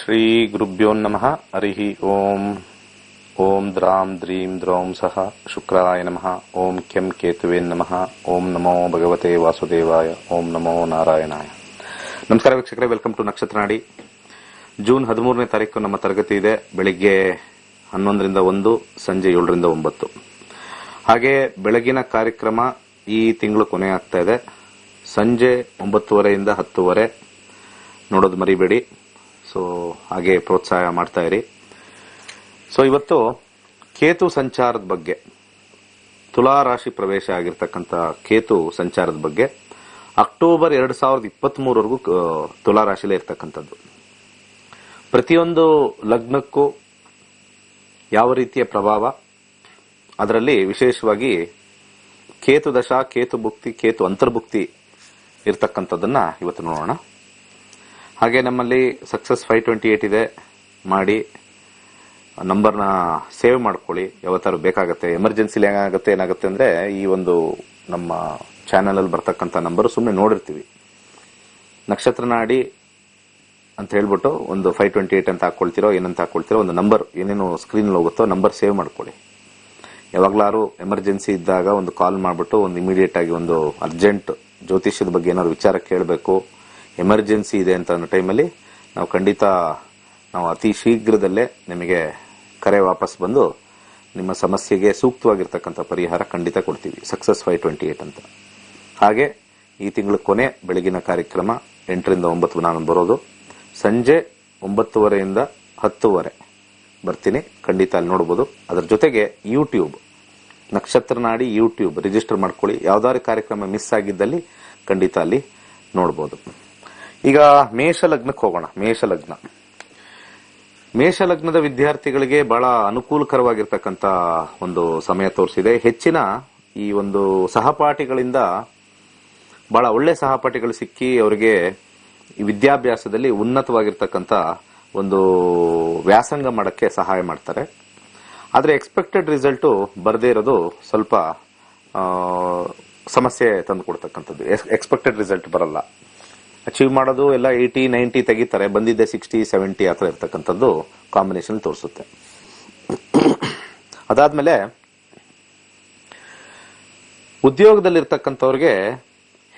ಶ್ರೀ ಗುರುಭ್ಯೋ ನಮಃ. ಹರಿ ಓಂ. ಓಂ ದ್ರಾಂ ದ್ರೀಂ ದ್ರೌಂ ಸಹ ಶುಕ್ರಾಯ ನಮಃ. ಓಂ ಕೆಂ ಕೇತುವೆ ನಮಃ. ಓಂ ನಮೋ ಭಗವತೆ ವಾಸುದೇವಾಯ. ಓಂ ನಮೋ ನಾರಾಯಣಾಯ. ನಮಸ್ಕಾರ ವೀಕ್ಷಕರೇ, ವೆಲ್ಕಮ್ ಟು ನಕ್ಷತ್ರ ನಾಡಿ. ಜೂನ್ 13ನೇ ತಾರೀಕು ನಮ್ಮ ತರಗತಿ ಇದೆ. ಬೆಳಿಗ್ಗೆ 11ರಿಂದ 1, ಸಂಜೆ 7ರಿಂದ 9. ಹಾಗೆ ಬೆಳಗಿನ ಕಾರ್ಯಕ್ರಮ ಈ ತಿಂಗಳು ಕೊನೆ ಆಗ್ತಾ ಇದೆ. ಸಂಜೆ 9:30ರಿಂದ 10:30 ನೋಡೋದು ಮರಿಬೇಡಿ. ಸೊ ಹಾಗೆ ಪ್ರೋತ್ಸಾಹ ಮಾಡ್ತಾ ಇರಿ. ಸೊ ಇವತ್ತು ಕೇತು ಸಂಚಾರದ ಬಗ್ಗೆ, ತುಲಾ ರಾಶಿ ಪ್ರವೇಶ ಆಗಿರ್ತಕ್ಕಂಥ ಕೇತು ಸಂಚಾರದ ಬಗ್ಗೆ, ಅಕ್ಟೋಬರ್ 2023ವರೆಗೂ ತುಲಾ ರಾಶಿಲೇ ಇರ್ತಕ್ಕಂಥದ್ದು. ಪ್ರತಿಯೊಂದು ಲಗ್ನಕ್ಕೂ ಯಾವ ರೀತಿಯ ಪ್ರಭಾವ, ಅದರಲ್ಲಿ ವಿಶೇಷವಾಗಿ ಕೇತು ದಶಾ, ಕೇತು ಭುಕ್ತಿ, ಕೇತು ಅಂತರ್ಭುಕ್ತಿ ಇರ್ತಕ್ಕಂಥದ್ದನ್ನ ಇವತ್ತು ನೋಡೋಣ. ಹಾಗೆ ನಮ್ಮಲ್ಲಿ ಸಕ್ಸಸ್ 528 ಇದೆ, ಮಾಡಿ ನಂಬರ್ನ ಸೇವ್ ಮಾಡ್ಕೊಳ್ಳಿ. ಯಾವತ್ತಾರು ಬೇಕಾಗತ್ತೆ, ಎಮರ್ಜೆನ್ಸಿಲಿ ಏನಾಗುತ್ತೆ ಅಂದ್ರೆ ಈ ಒಂದು ನಮ್ಮ ಚಾನೆಲ್ ಅಲ್ಲಿ ಬರ್ತಕ್ಕಂಥ ನಂಬರ್ ಸುಮ್ಮನೆ ನೋಡಿರ್ತೀವಿ, ನಕ್ಷತ್ರ ನಾಡಿ ಅಂತ ಹೇಳ್ಬಿಟ್ಟು ಒಂದು 528 ಅಂತ ಹಾಕೊಳ್ತಿರೋ, ಏನಂತ ಹಾಕೊಳ್ತಿರೋ, ಒಂದು ನಂಬರ್ ಏನೇನು ಸ್ಕ್ರೀನ್ ಹೋಗುತ್ತೋ ನಂಬರ್ ಸೇವ್ ಮಾಡ್ಕೊಳ್ಳಿ. ಯಾವಾಗ್ಲಾರು ಎಮರ್ಜೆನ್ಸಿ ಇದ್ದಾಗ ಒಂದು ಕಾಲ್ ಮಾಡ್ಬಿಟ್ಟು ಒಂದು ಇಮಿಡಿಯೇಟ್ ಆಗಿ ಒಂದು ಅರ್ಜೆಂಟ್ ಜ್ಯೋತಿಷ್ಯದ ಬಗ್ಗೆ ಏನಾದ್ರು ವಿಚಾರ ಕೇಳಬೇಕು, ಎಮರ್ಜೆನ್ಸಿ ಇದೆ ಅಂತ ಅನ್ನೋ ಟೈಮಲ್ಲಿ ನಾವು ಅತಿ ಶೀಘ್ರದಲ್ಲೇ ನಿಮಗೆ ಕರೆ ವಾಪಸ್ ಬಂದು ನಿಮ್ಮ ಸಮಸ್ಯೆಗೆ ಸೂಕ್ತವಾಗಿರ್ತಕ್ಕಂಥ ಪರಿಹಾರ ಖಂಡಿತ ಕೊಡ್ತೀವಿ. ಸಕ್ಸಸ್ 528 ಅಂತ. ಹಾಗೆ ಈ ತಿಂಗಳ ಕೊನೆ ಬೆಳಗಿನ ಕಾರ್ಯಕ್ರಮ 8ರಿಂದ 9 ನಾನು ಬರೋದು. ಸಂಜೆ 9:30ರಿಂದ 10:30 ಬರ್ತೀನಿ. ಖಂಡಿತ ಅಲ್ಲಿ ನೋಡಬಹುದು. ಅದರ ಜೊತೆಗೆ ಯೂಟ್ಯೂಬ್ ನಕ್ಷತ್ರ ನಾಡಿ ಯೂಟ್ಯೂಬ್ ರಿಜಿಸ್ಟರ್ ಮಾಡ್ಕೊಳ್ಳಿ. ಯಾವ್ದಾದ್ರು ಕಾರ್ಯಕ್ರಮ ಮಿಸ್ ಆಗಿದ್ದಲ್ಲಿ ಖಂಡಿತ ಅಲ್ಲಿ ನೋಡಬಹುದು. ಈಗ ಮೇಷ ಲಗ್ನಕ್ಕೆ ಹೋಗೋಣ. ಮೇಷ ಲಗ್ನದ ವಿದ್ಯಾರ್ಥಿಗಳಿಗೆ ಬಹಳ ಅನುಕೂಲಕರವಾಗಿರ್ತಕ್ಕಂಥ ಒಂದು ಸಮಯ ತೋರಿಸಿದೆ. ಹೆಚ್ಚಿನ ಈ ಒಂದು ಸಹಪಾಠಿಗಳಿಂದ ಬಹಳ ಒಳ್ಳೆ ಸಹಪಾಠಿಗಳು ಸಿಕ್ಕಿ ಅವರಿಗೆ ಈ ವಿದ್ಯಾಭ್ಯಾಸದಲ್ಲಿ ಉನ್ನತವಾಗಿರ್ತಕ್ಕಂಥ ಒಂದು ವ್ಯಾಸಂಗ ಮಾಡಕ್ಕೆ ಸಹಾಯ ಮಾಡ್ತಾರೆ. ಆದ್ರೆ ಎಕ್ಸ್ಪೆಕ್ಟೆಡ್ ರಿಸಲ್ಟ್ ಬರದೇ ಇರೋದು ಸ್ವಲ್ಪ ಸಮಸ್ಯೆ ತಂದು ಕೊಡ್ತಕ್ಕಂಥದ್ದು. ಎಕ್ಸ್ಪೆಕ್ಟೆಡ್ ರಿಸಲ್ಟ್ ಬರಲ್ಲ, ಅಚೀವ್ ಮಾಡೋದು ಎಲ್ಲ 80-90 ತೆಗಿತಾರೆ, ಬಂದಿದ್ದೆ 60-70 ಆತರ ಇರ್ತಕ್ಕಂಥದ್ದು ಕಾಂಬಿನೇಷನ್ ತೋರಿಸುತ್ತೆ. ಅದಾದ್ಮೇಲೆ ಉದ್ಯೋಗದಲ್ಲಿರ್ತಕ್ಕಂಥವ್ರಿಗೆ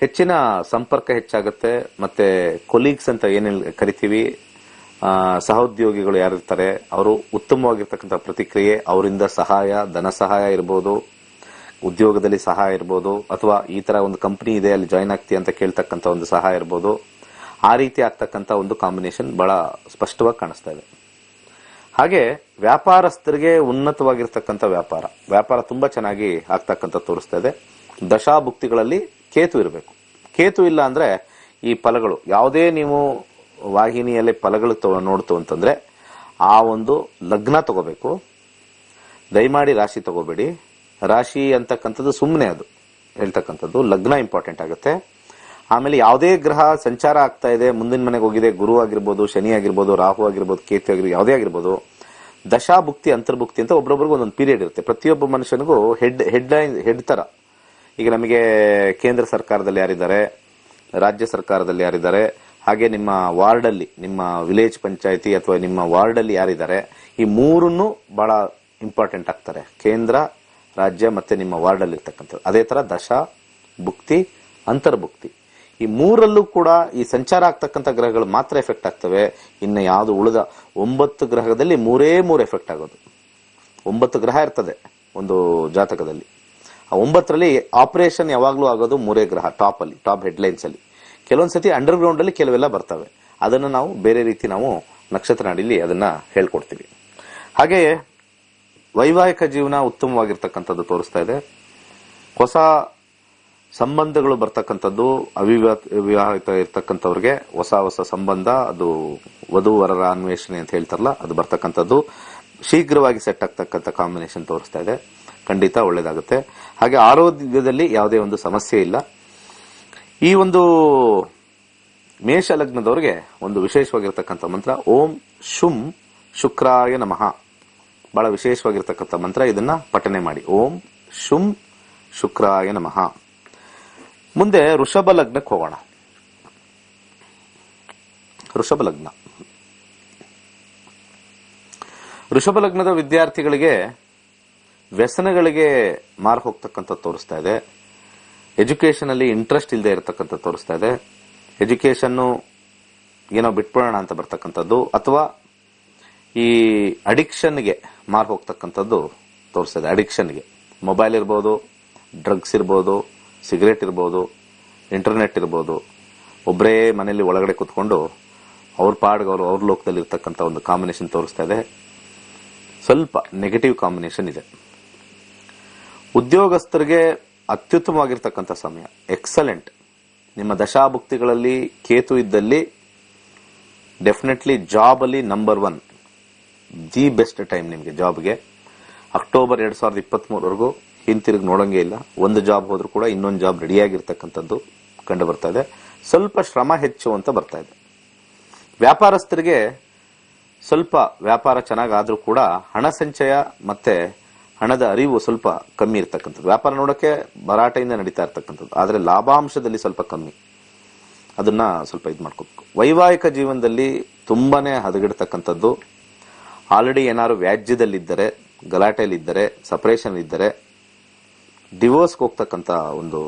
ಹೆಚ್ಚಿನ ಸಂಪರ್ಕ ಹೆಚ್ಚಾಗುತ್ತೆ. ಮತ್ತೆ ಕೊಲೀಗ್ಸ್ ಅಂತ ಏನೇನು ಕರಿತೀವಿ, ಸಹೋದ್ಯೋಗಿಗಳು ಯಾರಿರ್ತಾರೆ ಅವರು ಉತ್ತಮವಾಗಿರ್ತಕ್ಕಂಥ ಪ್ರತಿಕ್ರಿಯೆ, ಅವರಿಂದ ಸಹಾಯ, ಧನ ಸಹಾಯ ಇರ್ಬೋದು, ಉದ್ಯೋಗದಲ್ಲಿ ಸಹಾಯ ಇರ್ಬೋದು, ಅಥವಾ ಈ ತರ ಒಂದು ಕಂಪನಿ ಇದೆ ಅಲ್ಲಿ ಜಾಯ್ನ್ ಆಗ್ತಿ ಅಂತ ಕೇಳ್ತಕ್ಕಂಥ ಒಂದು ಸಹಾಯ ಇರ್ಬೋದು. ಆ ರೀತಿ ಆಗ್ತಕ್ಕಂಥ ಒಂದು ಕಾಂಬಿನೇಷನ್ ಬಹಳ ಸ್ಪಷ್ಟವಾಗಿ ಕಾಣಿಸ್ತಾ ಇದೆ. ಹಾಗೆ ವ್ಯಾಪಾರಸ್ಥರಿಗೆ ಉನ್ನತವಾಗಿರ್ತಕ್ಕಂಥ ವ್ಯಾಪಾರ ತುಂಬಾ ಚೆನ್ನಾಗಿ ಆಗ್ತಕ್ಕಂಥ ತೋರಿಸ್ತಾ ಇದೆ. ದಶಾಭುಕ್ತಿಗಳಲ್ಲಿ ಕೇತು ಇರಬೇಕು. ಕೇತು ಇಲ್ಲ ಅಂದ್ರೆ ಈ ಫಲಗಳು ಯಾವುದೇ ನೀವು ವಾಹಿನಿಯಲ್ಲಿ ಫಲಗಳು ನೋಡ್ತು ಅಂತಂದ್ರೆ ಆ ಒಂದು ಲಗ್ನ ತಗೋಬೇಕು. ದಯಮಾಡಿ ರಾಶಿ ತಗೋಬೇಡಿ. ರಾಶಿ ಅಂತಕ್ಕಂಥದ್ದು ಸುಮ್ಮನೆ ಅದು ಹೇಳ್ತಕ್ಕಂಥದ್ದು, ಲಗ್ನ ಇಂಪಾರ್ಟೆಂಟ್ ಆಗುತ್ತೆ. ಆಮೇಲೆ ಯಾವುದೇ ಗ್ರಹ ಸಂಚಾರ ಆಗ್ತಾ ಇದೆ, ಮುಂದಿನ ಮನೆಗೆ ಹೋಗಿದೆ, ಗುರು ಆಗಿರ್ಬೋದು, ಶನಿ ಆಗಿರ್ಬೋದು, ರಾಹು ಆಗಿರ್ಬೋದು, ಕೇತು ಆಗಿರ್ಬೋದು, ಯಾವುದೇ ಆಗಿರ್ಬೋದು, ದಶಾಭುಕ್ತಿ ಅಂತರ್ಭುಕ್ತಿ ಅಂತ ಒಬ್ಬೊಬ್ಬರಿಗೂ ಒಂದೊಂದು ಪೀರಿಯಡ್ ಇರುತ್ತೆ. ಪ್ರತಿಯೊಬ್ಬ ಮನುಷ್ಯನಿಗೂ ಹೆಡ್ ತರ. ಈಗ ನಮಗೆ ಕೇಂದ್ರ ಸರ್ಕಾರದಲ್ಲಿ ಯಾರಿದ್ದಾರೆ, ರಾಜ್ಯ ಸರ್ಕಾರದಲ್ಲಿ ಯಾರಿದ್ದಾರೆ, ಹಾಗೆ ನಿಮ್ಮ ವಾರ್ಡ್ ಅಲ್ಲಿ, ನಿಮ್ಮ ವಿಲೇಜ್ ಪಂಚಾಯತಿ ಅಥವಾ ನಿಮ್ಮ ವಾರ್ಡ್ ಅಲ್ಲಿ ಯಾರಿದ್ದಾರೆ, ಈ ಮೂರನ್ನು ಬಹಳ ಇಂಪಾರ್ಟೆಂಟ್ ಆಗ್ತಾರೆ. ಕೇಂದ್ರ, ರಾಜ್ಯ ಮತ್ತೆ ನಿಮ್ಮ ವಾರ್ಡ್ ಅಲ್ಲಿ ಇರ್ತಕ್ಕಂಥದ್ದು. ಅದೇ ತರ ದಶಾ, ಭುಕ್ತಿ, ಅಂತರ್ಭುಕ್ತಿ, ಈ ಮೂರಲ್ಲೂ ಕೂಡ ಈ ಸಂಚಾರ ಆಗ್ತಕ್ಕಂಥ ಗ್ರಹಗಳು ಮಾತ್ರ ಎಫೆಕ್ಟ್ ಆಗ್ತವೆ. ಇನ್ನು ಯಾವುದು ಉಳಿದ 9 ಗ್ರಹದಲ್ಲಿ 3 ಎಫೆಕ್ಟ್ ಆಗೋದು. 9 ಗ್ರಹ ಇರ್ತದೆ ಒಂದು ಜಾತಕದಲ್ಲಿ. ಆ 9ರಲ್ಲಿ ಆಪರೇಷನ್ ಯಾವಾಗ್ಲೂ ಆಗೋದು 3 ಗ್ರಹ ಟಾಪ್ ಹೆಡ್ಲೈನ್ಸ್ ಅಲ್ಲಿ. ಕೆಲವೊಂದ್ಸತಿ ಅಂಡರ್ ಗ್ರೌಂಡ್ ಅಲ್ಲಿ ಕೆಲವೆಲ್ಲ ಬರ್ತವೆ. ಅದನ್ನು ನಾವು ಬೇರೆ ರೀತಿ ನಾವು ನಕ್ಷತ್ರ ನಾಡಿಲಿ ಅದನ್ನ ಹೇಳ್ಕೊಡ್ತೀವಿ. ಹಾಗೆ ವೈವಾಹಿಕ ಜೀವನ ಉತ್ತಮವಾಗಿರ್ತಕ್ಕಂಥದ್ದು ತೋರಿಸ್ತಾ ಇದೆ. ಹೊಸ ಸಂಬಂಧಗಳು ಬರ್ತಕ್ಕಂಥದ್ದು, ಅವಿವಾಹಿತ ಇರ್ತಕ್ಕಂಥವ್ರಿಗೆ ಹೊಸ ಸಂಬಂಧ, ಅದು ವಧುವರರ ಅನ್ವೇಷಣೆ ಅಂತ ಹೇಳ್ತಾರಲ್ಲ, ಅದು ಬರ್ತಕ್ಕಂಥದ್ದು ಶೀಘ್ರವಾಗಿ ಸೆಟ್ ಆಗ್ತಕ್ಕಂಥ ಕಾಂಬಿನೇಷನ್ ತೋರಿಸ್ತಾ ಇದೆ. ಖಂಡಿತ ಒಳ್ಳೇದಾಗುತ್ತೆ. ಹಾಗೆ ಆರೋಗ್ಯದಲ್ಲಿ ಯಾವುದೇ ಒಂದು ಸಮಸ್ಯೆ ಇಲ್ಲ. ಈ ಒಂದು ಮೇಷ ಲಗ್ನದವರಿಗೆ ಒಂದು ವಿಶೇಷವಾಗಿರ್ತಕ್ಕಂಥ ಮಂತ್ರ ಓಂ ಶುಂ ಶುಕ್ರಾಯ ನಮಃ. ಬಹಳ ವಿಶೇಷವಾಗಿರ್ತಕ್ಕಂಥ ಮಂತ್ರ. ಇದನ್ನ ಪಠನೆ ಮಾಡಿ. ಓಂ ಶುಂ ಶುಕ್ರಾಯ ನಮಃ. ಮುಂದೆ ವೃಷಭ ಲಗ್ನಕ್ಕೆ ಹೋಗೋಣ. ವೃಷಭ ಲಗ್ನ ವೃಷಭ ಲಗ್ನದ ವಿದ್ಯಾರ್ಥಿಗಳಿಗೆ ವ್ಯಸನಗಳಿಗೆ ಮಾರು ಹೋಗ್ತಕ್ಕಂಥ ತೋರಿಸ್ತಾ ಇದೆ. ಎಜುಕೇಶನ್ ಅಲ್ಲಿ ಇಂಟ್ರೆಸ್ಟ್ ಇಲ್ಲದೆ ಇರತಕ್ಕಂಥ ತೋರಿಸ್ತಾ ಇದೆ. ಎಜುಕೇಶನ್ ಏನೋ ಬಿಟ್ಬಿಡೋಣ ಅಂತ ಬರ್ತಕ್ಕಂಥದ್ದು, ಅಥವಾ ಈ ಅಡಿಕ್ಷನ್ಗೆ ಮಾರು ಹೋಗ್ತಕ್ಕಂಥದ್ದು ತೋರಿಸ್ತಾ ಇದೆ. ಅಡಿಕ್ಷನ್ಗೆ ಮೊಬೈಲ್ ಇರ್ಬೋದು, ಡ್ರಗ್ಸ್ ಇರ್ಬೋದು, ಸಿಗರೇಟ್ ಇರ್ಬೋದು, ಇಂಟರ್ನೆಟ್ ಇರ್ಬೋದು. ಒಬ್ಬರೇ ಮನೆಯಲ್ಲಿ ಒಳಗಡೆ ಕೂತ್ಕೊಂಡು ಅವ್ರ ಪಾಡ್ಗೆ ಅವ್ರ ಲೋಕದಲ್ಲಿ ಇರ್ತಕ್ಕಂಥ ಒಂದು ಕಾಂಬಿನೇಷನ್ ತೋರಿಸ್ತಾ ಇದೆ. ಸ್ವಲ್ಪ ನೆಗೆಟಿವ್ ಕಾಂಬಿನೇಷನ್ ಇದೆ. ಉದ್ಯೋಗಸ್ಥರಿಗೆ ಅತ್ಯುತ್ತಮವಾಗಿರ್ತಕ್ಕಂಥ ಸಮಯ, ಎಕ್ಸಲೆಂಟ್. ನಿಮ್ಮ ದಶಾಭುಕ್ತಿಗಳಲ್ಲಿ ಕೇತು ಇದ್ದಲ್ಲಿ ಡೆಫಿನೆಟ್ಲಿ ಜಾಬ್ ಅಲ್ಲಿ ನಂಬರ್ 1, ದಿ ಬೆಸ್ಟ್ ಟೈಮ್ ನಿಮಗೆ ಜಾಬ್ಗೆ. ಅಕ್ಟೋಬರ್ 2023 ಹಿಂತಿರುಗಿ ನೋಡಂಗೇ ಇಲ್ಲ. ಒಂದು ಜಾಬ್ ಹೋದ್ರೂ ಕೂಡ ಇನ್ನೊಂದು ಜಾಬ್ ರೆಡಿಯಾಗಿರ್ತಕ್ಕಂಥದ್ದು ಕಂಡು ಬರ್ತಾ ಇದೆ. ಸ್ವಲ್ಪ ಶ್ರಮ ಹೆಚ್ಚು ಅಂತ ಬರ್ತಾ ಇದೆ. ವ್ಯಾಪಾರಸ್ಥರಿಗೆ ಸ್ವಲ್ಪ ವ್ಯಾಪಾರ ಚೆನ್ನಾಗಾದ್ರೂ ಕೂಡ ಹಣ ಸಂಚಯ ಮತ್ತೆ ಹಣದ ಅರಿವು ಸ್ವಲ್ಪ ಕಮ್ಮಿ ಇರ್ತಕ್ಕಂಥದ್ದು. ವ್ಯಾಪಾರ ನೋಡಕ್ಕೆ ಭರಾಟೆಯಿಂದ ನಡೀತಾ ಇರ್ತಕ್ಕಂಥದ್ದು, ಆದರೆ ಲಾಭಾಂಶದಲ್ಲಿ ಸ್ವಲ್ಪ ಕಮ್ಮಿ. ಅದನ್ನ ಸ್ವಲ್ಪ ಇದು ಮಾಡ್ಕೋಬೇಕು. ವೈವಾಹಿಕ ಜೀವನದಲ್ಲಿ ತುಂಬಾನೇ ಹದಗೆಡ್ತಕ್ಕಂಥದ್ದು. ಆಲ್ರೆಡಿ ಏನಾದ್ರು ವ್ಯಾಜ್ಯದಲ್ಲಿದ್ದರೆ, ಗಲಾಟೆಯಲ್ಲಿದ್ದರೆ, ಸಪರೇಷನ್ ಇದ್ದರೆ, ಡಿವೋರ್ಸ್ಗೆ ಹೋಗ್ತಕ್ಕಂಥ ಒಂದು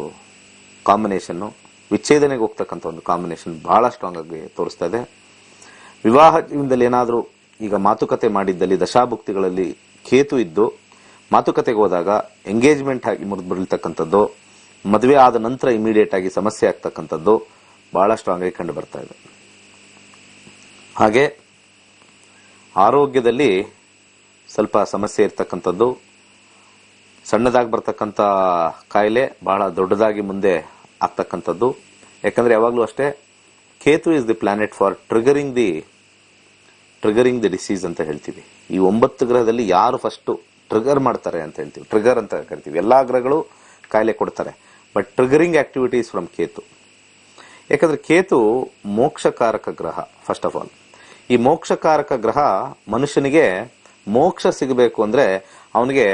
ಕಾಂಬಿನೇಷನ್, ವಿಚ್ಛೇದನೆಗೆ ಹೋಗ್ತಕ್ಕಂಥ ಒಂದು ಕಾಂಬಿನೇಷನ್ ಬಹಳ ಸ್ಟ್ರಾಂಗ್ ಆಗಿ ತೋರಿಸ್ತಾ ಇದೆ. ವಿವಾಹ ಜೀವನದಲ್ಲಿ ಏನಾದರೂ ಈಗ ಮಾತುಕತೆ ಮಾಡಿದ್ದಲ್ಲಿ ದಶಾಭುಕ್ತಿಗಳಲ್ಲಿ ಕೇತು ಇದ್ದು ಮಾತುಕತೆಗೆ ಹೋದಾಗ ಎಂಗೇಜ್ಮೆಂಟ್ ಆಗಿ ಮುರಿದು ಬಿಡ್ತಕ್ಕಂಥದ್ದು, ಮದುವೆ ಆದ ನಂತರ ಇಮಿಡಿಯೇಟ್ ಆಗಿ ಸಮಸ್ಯೆ ಆಗ್ತಕ್ಕಂಥದ್ದು ಬಹಳ ಸ್ಟ್ರಾಂಗ್ ಆಗಿ ಕಂಡು ಬರ್ತಾ ಇದೆ. ಹಾಗೆ ಆರೋಗ್ಯದಲ್ಲಿ ಸ್ವಲ್ಪ ಸಮಸ್ಯೆ ಇರ್ತಕ್ಕಂಥದ್ದು, ಸಣ್ಣದಾಗಿ ಬರ್ತಕ್ಕಂಥ ಕಾಯಿಲೆ ಬಹಳ ದೊಡ್ಡದಾಗಿ ಮುಂದೆ ಆಗ್ತಕ್ಕಂಥದ್ದು. ಯಾಕಂದ್ರೆ ಯಾವಾಗಲೂ ಅಷ್ಟೇ Ketu is the planet for triggering the disease ಅಂತ ಹೇಳ್ತೀವಿ. ಈ 9 ಗ್ರಹದಲ್ಲಿ ಯಾರು ಫಸ್ಟ್ ಟ್ರಿಗರ್ ಮಾಡ್ತಾರೆ ಅಂತ ಹೇಳ್ತೀವಿ, ಟ್ರಿಗರ್ ಅಂತ ಕರಿತೀವಿ. ಎಲ್ಲಾ ಗ್ರಹಗಳು ಕಾಯಿಲೆ ಕೊಡ್ತಾರೆ, but triggering activities from Ketu. ಯಾಕಂದ್ರೆ ಕೇತು ಮೋಕ್ಷಕಾರಕ ಗ್ರಹ. ಫಸ್ಟ್ ಆಫ್ ಆಲ್ ಈ ಮೋಕ್ಷಕಾರಕ ಗ್ರಹ ಮನುಷ್ಯನಿಗೆ ಮೋಕ್ಷ ಸಿಗಬೇಕು ಅಂದ್ರೆ ಅವನಿಗೆ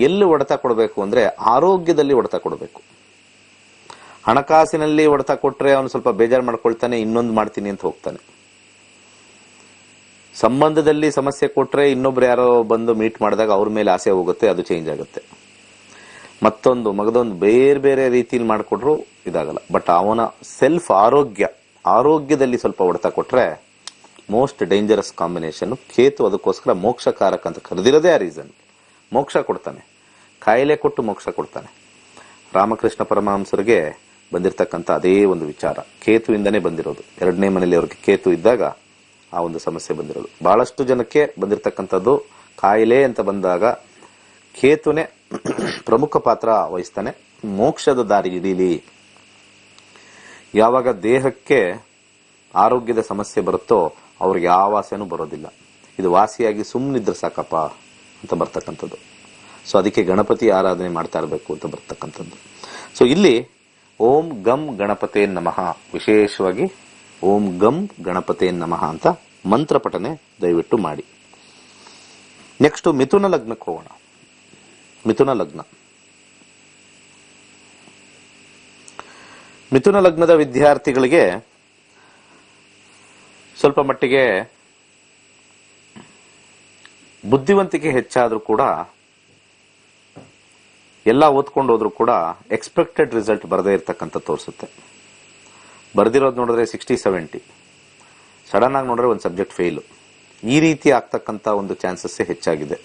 ಎಲ್ಲಿ ಹೊಡೆತ ಕೊಡಬೇಕು ಅಂದ್ರೆ ಆರೋಗ್ಯದಲ್ಲಿ ಹೊಡೆತ ಕೊಡಬೇಕು. ಹಣಕಾಸಿನಲ್ಲಿ ಹೊಡೆತ ಕೊಟ್ರೆ ಅವನು ಸ್ವಲ್ಪ ಬೇಜಾರು ಮಾಡ್ಕೊಳ್ತಾನೆ, ಇನ್ನೊಂದು ಮಾಡ್ತೀನಿ ಅಂತ ಹೋಗ್ತಾನೆ. ಸಂಬಂಧದಲ್ಲಿ ಸಮಸ್ಯೆ ಕೊಟ್ರೆ ಇನ್ನೊಬ್ರು ಯಾರೋ ಬಂದು ಮೀಟ್ ಮಾಡಿದಾಗ ಅವ್ರ ಮೇಲೆ ಆಸೆ ಹೋಗುತ್ತೆ, ಅದು ಚೇಂಜ್ ಆಗುತ್ತೆ. ಮತ್ತೊಂದು ಮಗದೊಂದು ಬೇರೆ ಬೇರೆ ರೀತಿಯಲ್ಲಿ ಮಾಡಿಕೊಟ್ರು ಇದಾಗಲ್ಲ. ಬಟ್ ಅವನ ಸೆಲ್ಫ್ ಆರೋಗ್ಯದಲ್ಲಿ ಸ್ವಲ್ಪ ಹೊಡೆತ ಕೊಟ್ರೆ ಮೋಸ್ಟ್ ಡೇಂಜರಸ್ ಕಾಂಬಿನೇಷನ್ ಕೇತು. ಅದಕ್ಕೋಸ್ಕರ ಮೋಕ್ಷಕಾರಕ ಅಂತ ಕರೆದಿರೋದೇ ಆ ರೀಸನ್. ಮೋಕ್ಷ ಕೊಡ್ತಾನೆ, ಕಾಯಿಲೆ ಕೊಟ್ಟು ಮೋಕ್ಷ ಕೊಡ್ತಾನೆ. ರಾಮಕೃಷ್ಣ ಪರಮಹಂಸರಿಗೆ ಬಂದಿರತಕ್ಕಂಥ ಅದೇ ಒಂದು ವಿಚಾರ ಕೇತುವಿಂದನೇ ಬಂದಿರೋದು. 2ನೇ ಮನೆಯಲ್ಲಿ ಅವ್ರಿಗೆ ಕೇತು ಇದ್ದಾಗ ಆ ಒಂದು ಸಮಸ್ಯೆ ಬಂದಿರೋದು. ಬಹಳಷ್ಟು ಜನಕ್ಕೆ ಬಂದಿರತಕ್ಕಂಥದ್ದು ಕಾಯಿಲೆ ಅಂತ ಬಂದಾಗ ಕೇತುನೇ ಪ್ರಮುಖ ಪಾತ್ರ ವಹಿಸ್ತಾನೆ. ಮೋಕ್ಷದ ದಾರಿ ಹಿಡೀಲಿ. ಯಾವಾಗ ದೇಹಕ್ಕೆ ಆರೋಗ್ಯದ ಸಮಸ್ಯೆ ಬರುತ್ತೋ ಅವ್ರಿಗೆ ಯಾವ ವಾಸನೂ ಬರೋದಿಲ್ಲ. ಇದು ವಾಸಿಯಾಗಿ ಸುಮ್ಮನಿದ್ರೆ ಸಾಕಪ್ಪ ಅಂತ ಬರ್ತಕ್ಕಂಥದ್ದು. ಸೊ ಅದಕ್ಕೆ ಗಣಪತಿ ಆರಾಧನೆ ಮಾಡ್ತಾ ಇರಬೇಕು ಅಂತ ಬರ್ತಕ್ಕಂಥದ್ದು. ಸೊ ಇಲ್ಲಿ ಓಂ ಗಂ ಗಣಪತೇ ನಮಃ, ವಿಶೇಷವಾಗಿ ಓಂ ಗಂ ಗಣಪತೇ ನಮಃ ಅಂತ ಮಂತ್ರ ಪಠನೆ ದಯವಿಟ್ಟು ಮಾಡಿ. ನೆಕ್ಸ್ಟ್ ಮಿಥುನ ಲಗ್ನಕ್ಕೆ ಹೋಗೋಣ. ಮಿಥುನ ಲಗ್ನದ ವಿದ್ಯಾರ್ಥಿಗಳಿಗೆ ಸ್ವಲ್ಪ ಮಟ್ಟಿಗೆ ಬುದ್ಧಿವಂತಿಕೆ ಹೆಚ್ಚಾದ್ರೂ ಕೂಡ, ಎಲ್ಲ ಓದ್ಕೊಂಡು ಹೋದ್ರು ಕೂಡ ಎಕ್ಸ್ಪೆಕ್ಟೆಡ್ ರಿಸಲ್ಟ್ ಬರದೇ ಇರತಕ್ಕಂಥ ತೋರಿಸುತ್ತೆ. ಬರ್ದಿರೋದು ನೋಡಿದ್ರೆ 60-70, ಸಡನ್ ಆಗಿ ನೋಡಿದ್ರೆ ಒಂದು ಸಬ್ಜೆಕ್ಟ್ ಫೇಲು. ಈ ರೀತಿ ಆಗ್ತಕ್ಕಂಥ ಒಂದು ಚಾನ್ಸಸ್ ಹೆಚ್ಚಾಗಿದೆ.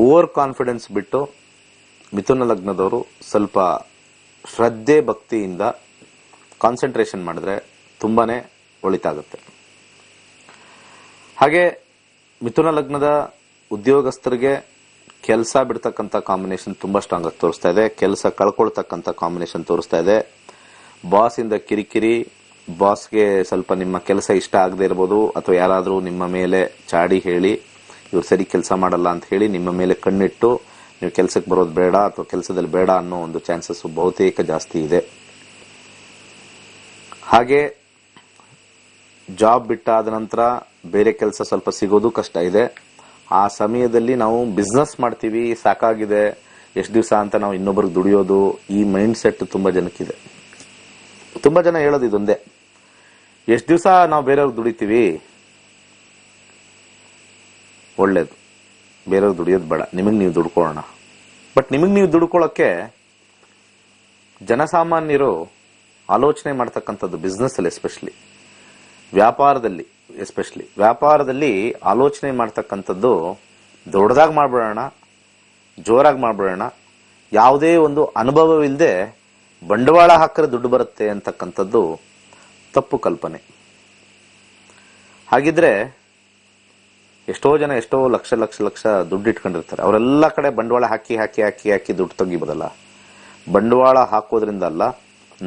ಓವರ್ ಕಾನ್ಫಿಡೆನ್ಸ್ ಬಿಟ್ಟು ಮಿಥುನ ಲಗ್ನದವರು ಸ್ವಲ್ಪ ಶ್ರದ್ಧೆ ಭಕ್ತಿಯಿಂದ ಕಾನ್ಸಂಟ್ರೇಷನ್ ಮಾಡಿದ್ರೆ ತುಂಬಾನೇ ಒಳಿತಾಗುತ್ತೆ. ಹಾಗೆ ಮಿಥುನ ಲಗ್ನದ ಉದ್ಯೋಗಸ್ಥರಿಗೆ ಕೆಲಸ ಬಿಡ್ತಕ್ಕಂಥ ಕಾಂಬಿನೇಷನ್ ತುಂಬಾ ಸ್ಟ್ರಾಂಗ್ ಆಗಿ ತೋರಿಸ್ತಾ ಇದೆ. ಕೆಲಸ ಕಳ್ಕೊಳ್ತಕ್ಕಂಥ ಕಾಂಬಿನೇಷನ್ ತೋರಿಸ್ತಾ ಇದೆ. ಬಾಸ್ ಇಂದ ಕಿರಿಕಿರಿ, ಬಾಸ್ಗೆ ಸ್ವಲ್ಪ ನಿಮ್ಮ ಕೆಲಸ ಇಷ್ಟ ಆಗದೆ ಇರಬಹುದು, ಅಥವಾ ಯಾರಾದರೂ ನಿಮ್ಮ ಮೇಲೆ ಚಾಡಿ ಹೇಳಿ ಇವ್ರು ಸರಿ ಕೆಲಸ ಮಾಡಲ್ಲ ಅಂತ ಹೇಳಿ ನಿಮ್ಮ ಮೇಲೆ ಕಣ್ಣಿಟ್ಟು ನೀವು ಕೆಲಸಕ್ಕೆ ಬರೋದು ಬೇಡ ಅಥವಾ ಕೆಲಸದಲ್ಲಿ ಬೇಡ ಅನ್ನೋ ಒಂದು ಚಾನ್ಸಸ್ ಬಹುತೇಕ ಜಾಸ್ತಿ ಇದೆ. ಹಾಗೆ ಜಾಬ್ ಬಿಟ್ಟಾದ ನಂತರ ಬೇರೆ ಕೆಲಸ ಸ್ವಲ್ಪ ಸಿಗೋದು ಕಷ್ಟ ಇದೆ. ಆ ಸಮಯದಲ್ಲಿ ನಾವು ಬಿಸ್ನೆಸ್ ಮಾಡ್ತೀವಿ, ಸಾಕಾಗಿದೆ, ಎಷ್ಟು ದಿವಸ ಅಂತ ನಾವು ಇನ್ನೊಬ್ಬರಿಗೆ ದುಡಿಯೋದು, ಈ ಮೈಂಡ್ ಸೆಟ್ ತುಂಬಾ ಜನಕ್ಕಿದೆ. ತುಂಬಾ ಜನ ಹೇಳೋದು ಇದೊಂದೇ, ಎಷ್ಟು ದಿವಸ ನಾವು ಬೇರೆಯವ್ರಿಗೆ ದುಡಿತೀವಿ, ಒಳ್ಳೇದು. ಬೇರೆಯವ್ರು ದುಡಿಯೋದು ಬೇಡ, ನಿಮಗೆ ನೀವು ದುಡ್ಕೊಳ್ಳೋಣ. ಬಟ್ ನಿಮಗೆ ನೀವು ದುಡ್ಕೊಳ್ಳೋಕ್ಕೆ ಜನಸಾಮಾನ್ಯರು ಆಲೋಚನೆ ಮಾಡ್ತಕ್ಕಂಥದ್ದು, ಬಿಸ್ನೆಸ್ ಅಲ್ಲಿ ಎಸ್ಪೆಷಲಿ, ವ್ಯಾಪಾರದಲ್ಲಿ ಆಲೋಚನೆ ಮಾಡ್ತಕ್ಕಂಥದ್ದು ದೊಡ್ಡದಾಗಿ ಮಾಡ್ಬಿಡೋಣ, ಜೋರಾಗಿ ಮಾಡ್ಬಿಡೋಣ, ಯಾವುದೇ ಒಂದು ಅನುಭವವಿಲ್ಲದೆ ಬಂಡವಾಳ ಹಾಕಿದ್ರೆ ದುಡ್ಡು ಬರುತ್ತೆ ಅಂತಕ್ಕಂಥದ್ದು ತಪ್ಪು ಕಲ್ಪನೆ. ಹಾಗಿದ್ರೆ ಎಷ್ಟೋ ಜನ ಎಷ್ಟೋ ಲಕ್ಷ ದುಡ್ಡು ಇಟ್ಕೊಂಡಿರ್ತಾರೆ. ಅವರೆಲ್ಲ ಕಡೆ ಬಂಡವಾಳ ಹಾಕಿ ದುಡ್ಡು ತೆಗಿಬೋದಲ್ಲ. ಬಂಡವಾಳ ಹಾಕೋದ್ರಿಂದ ಅಲ್ಲ,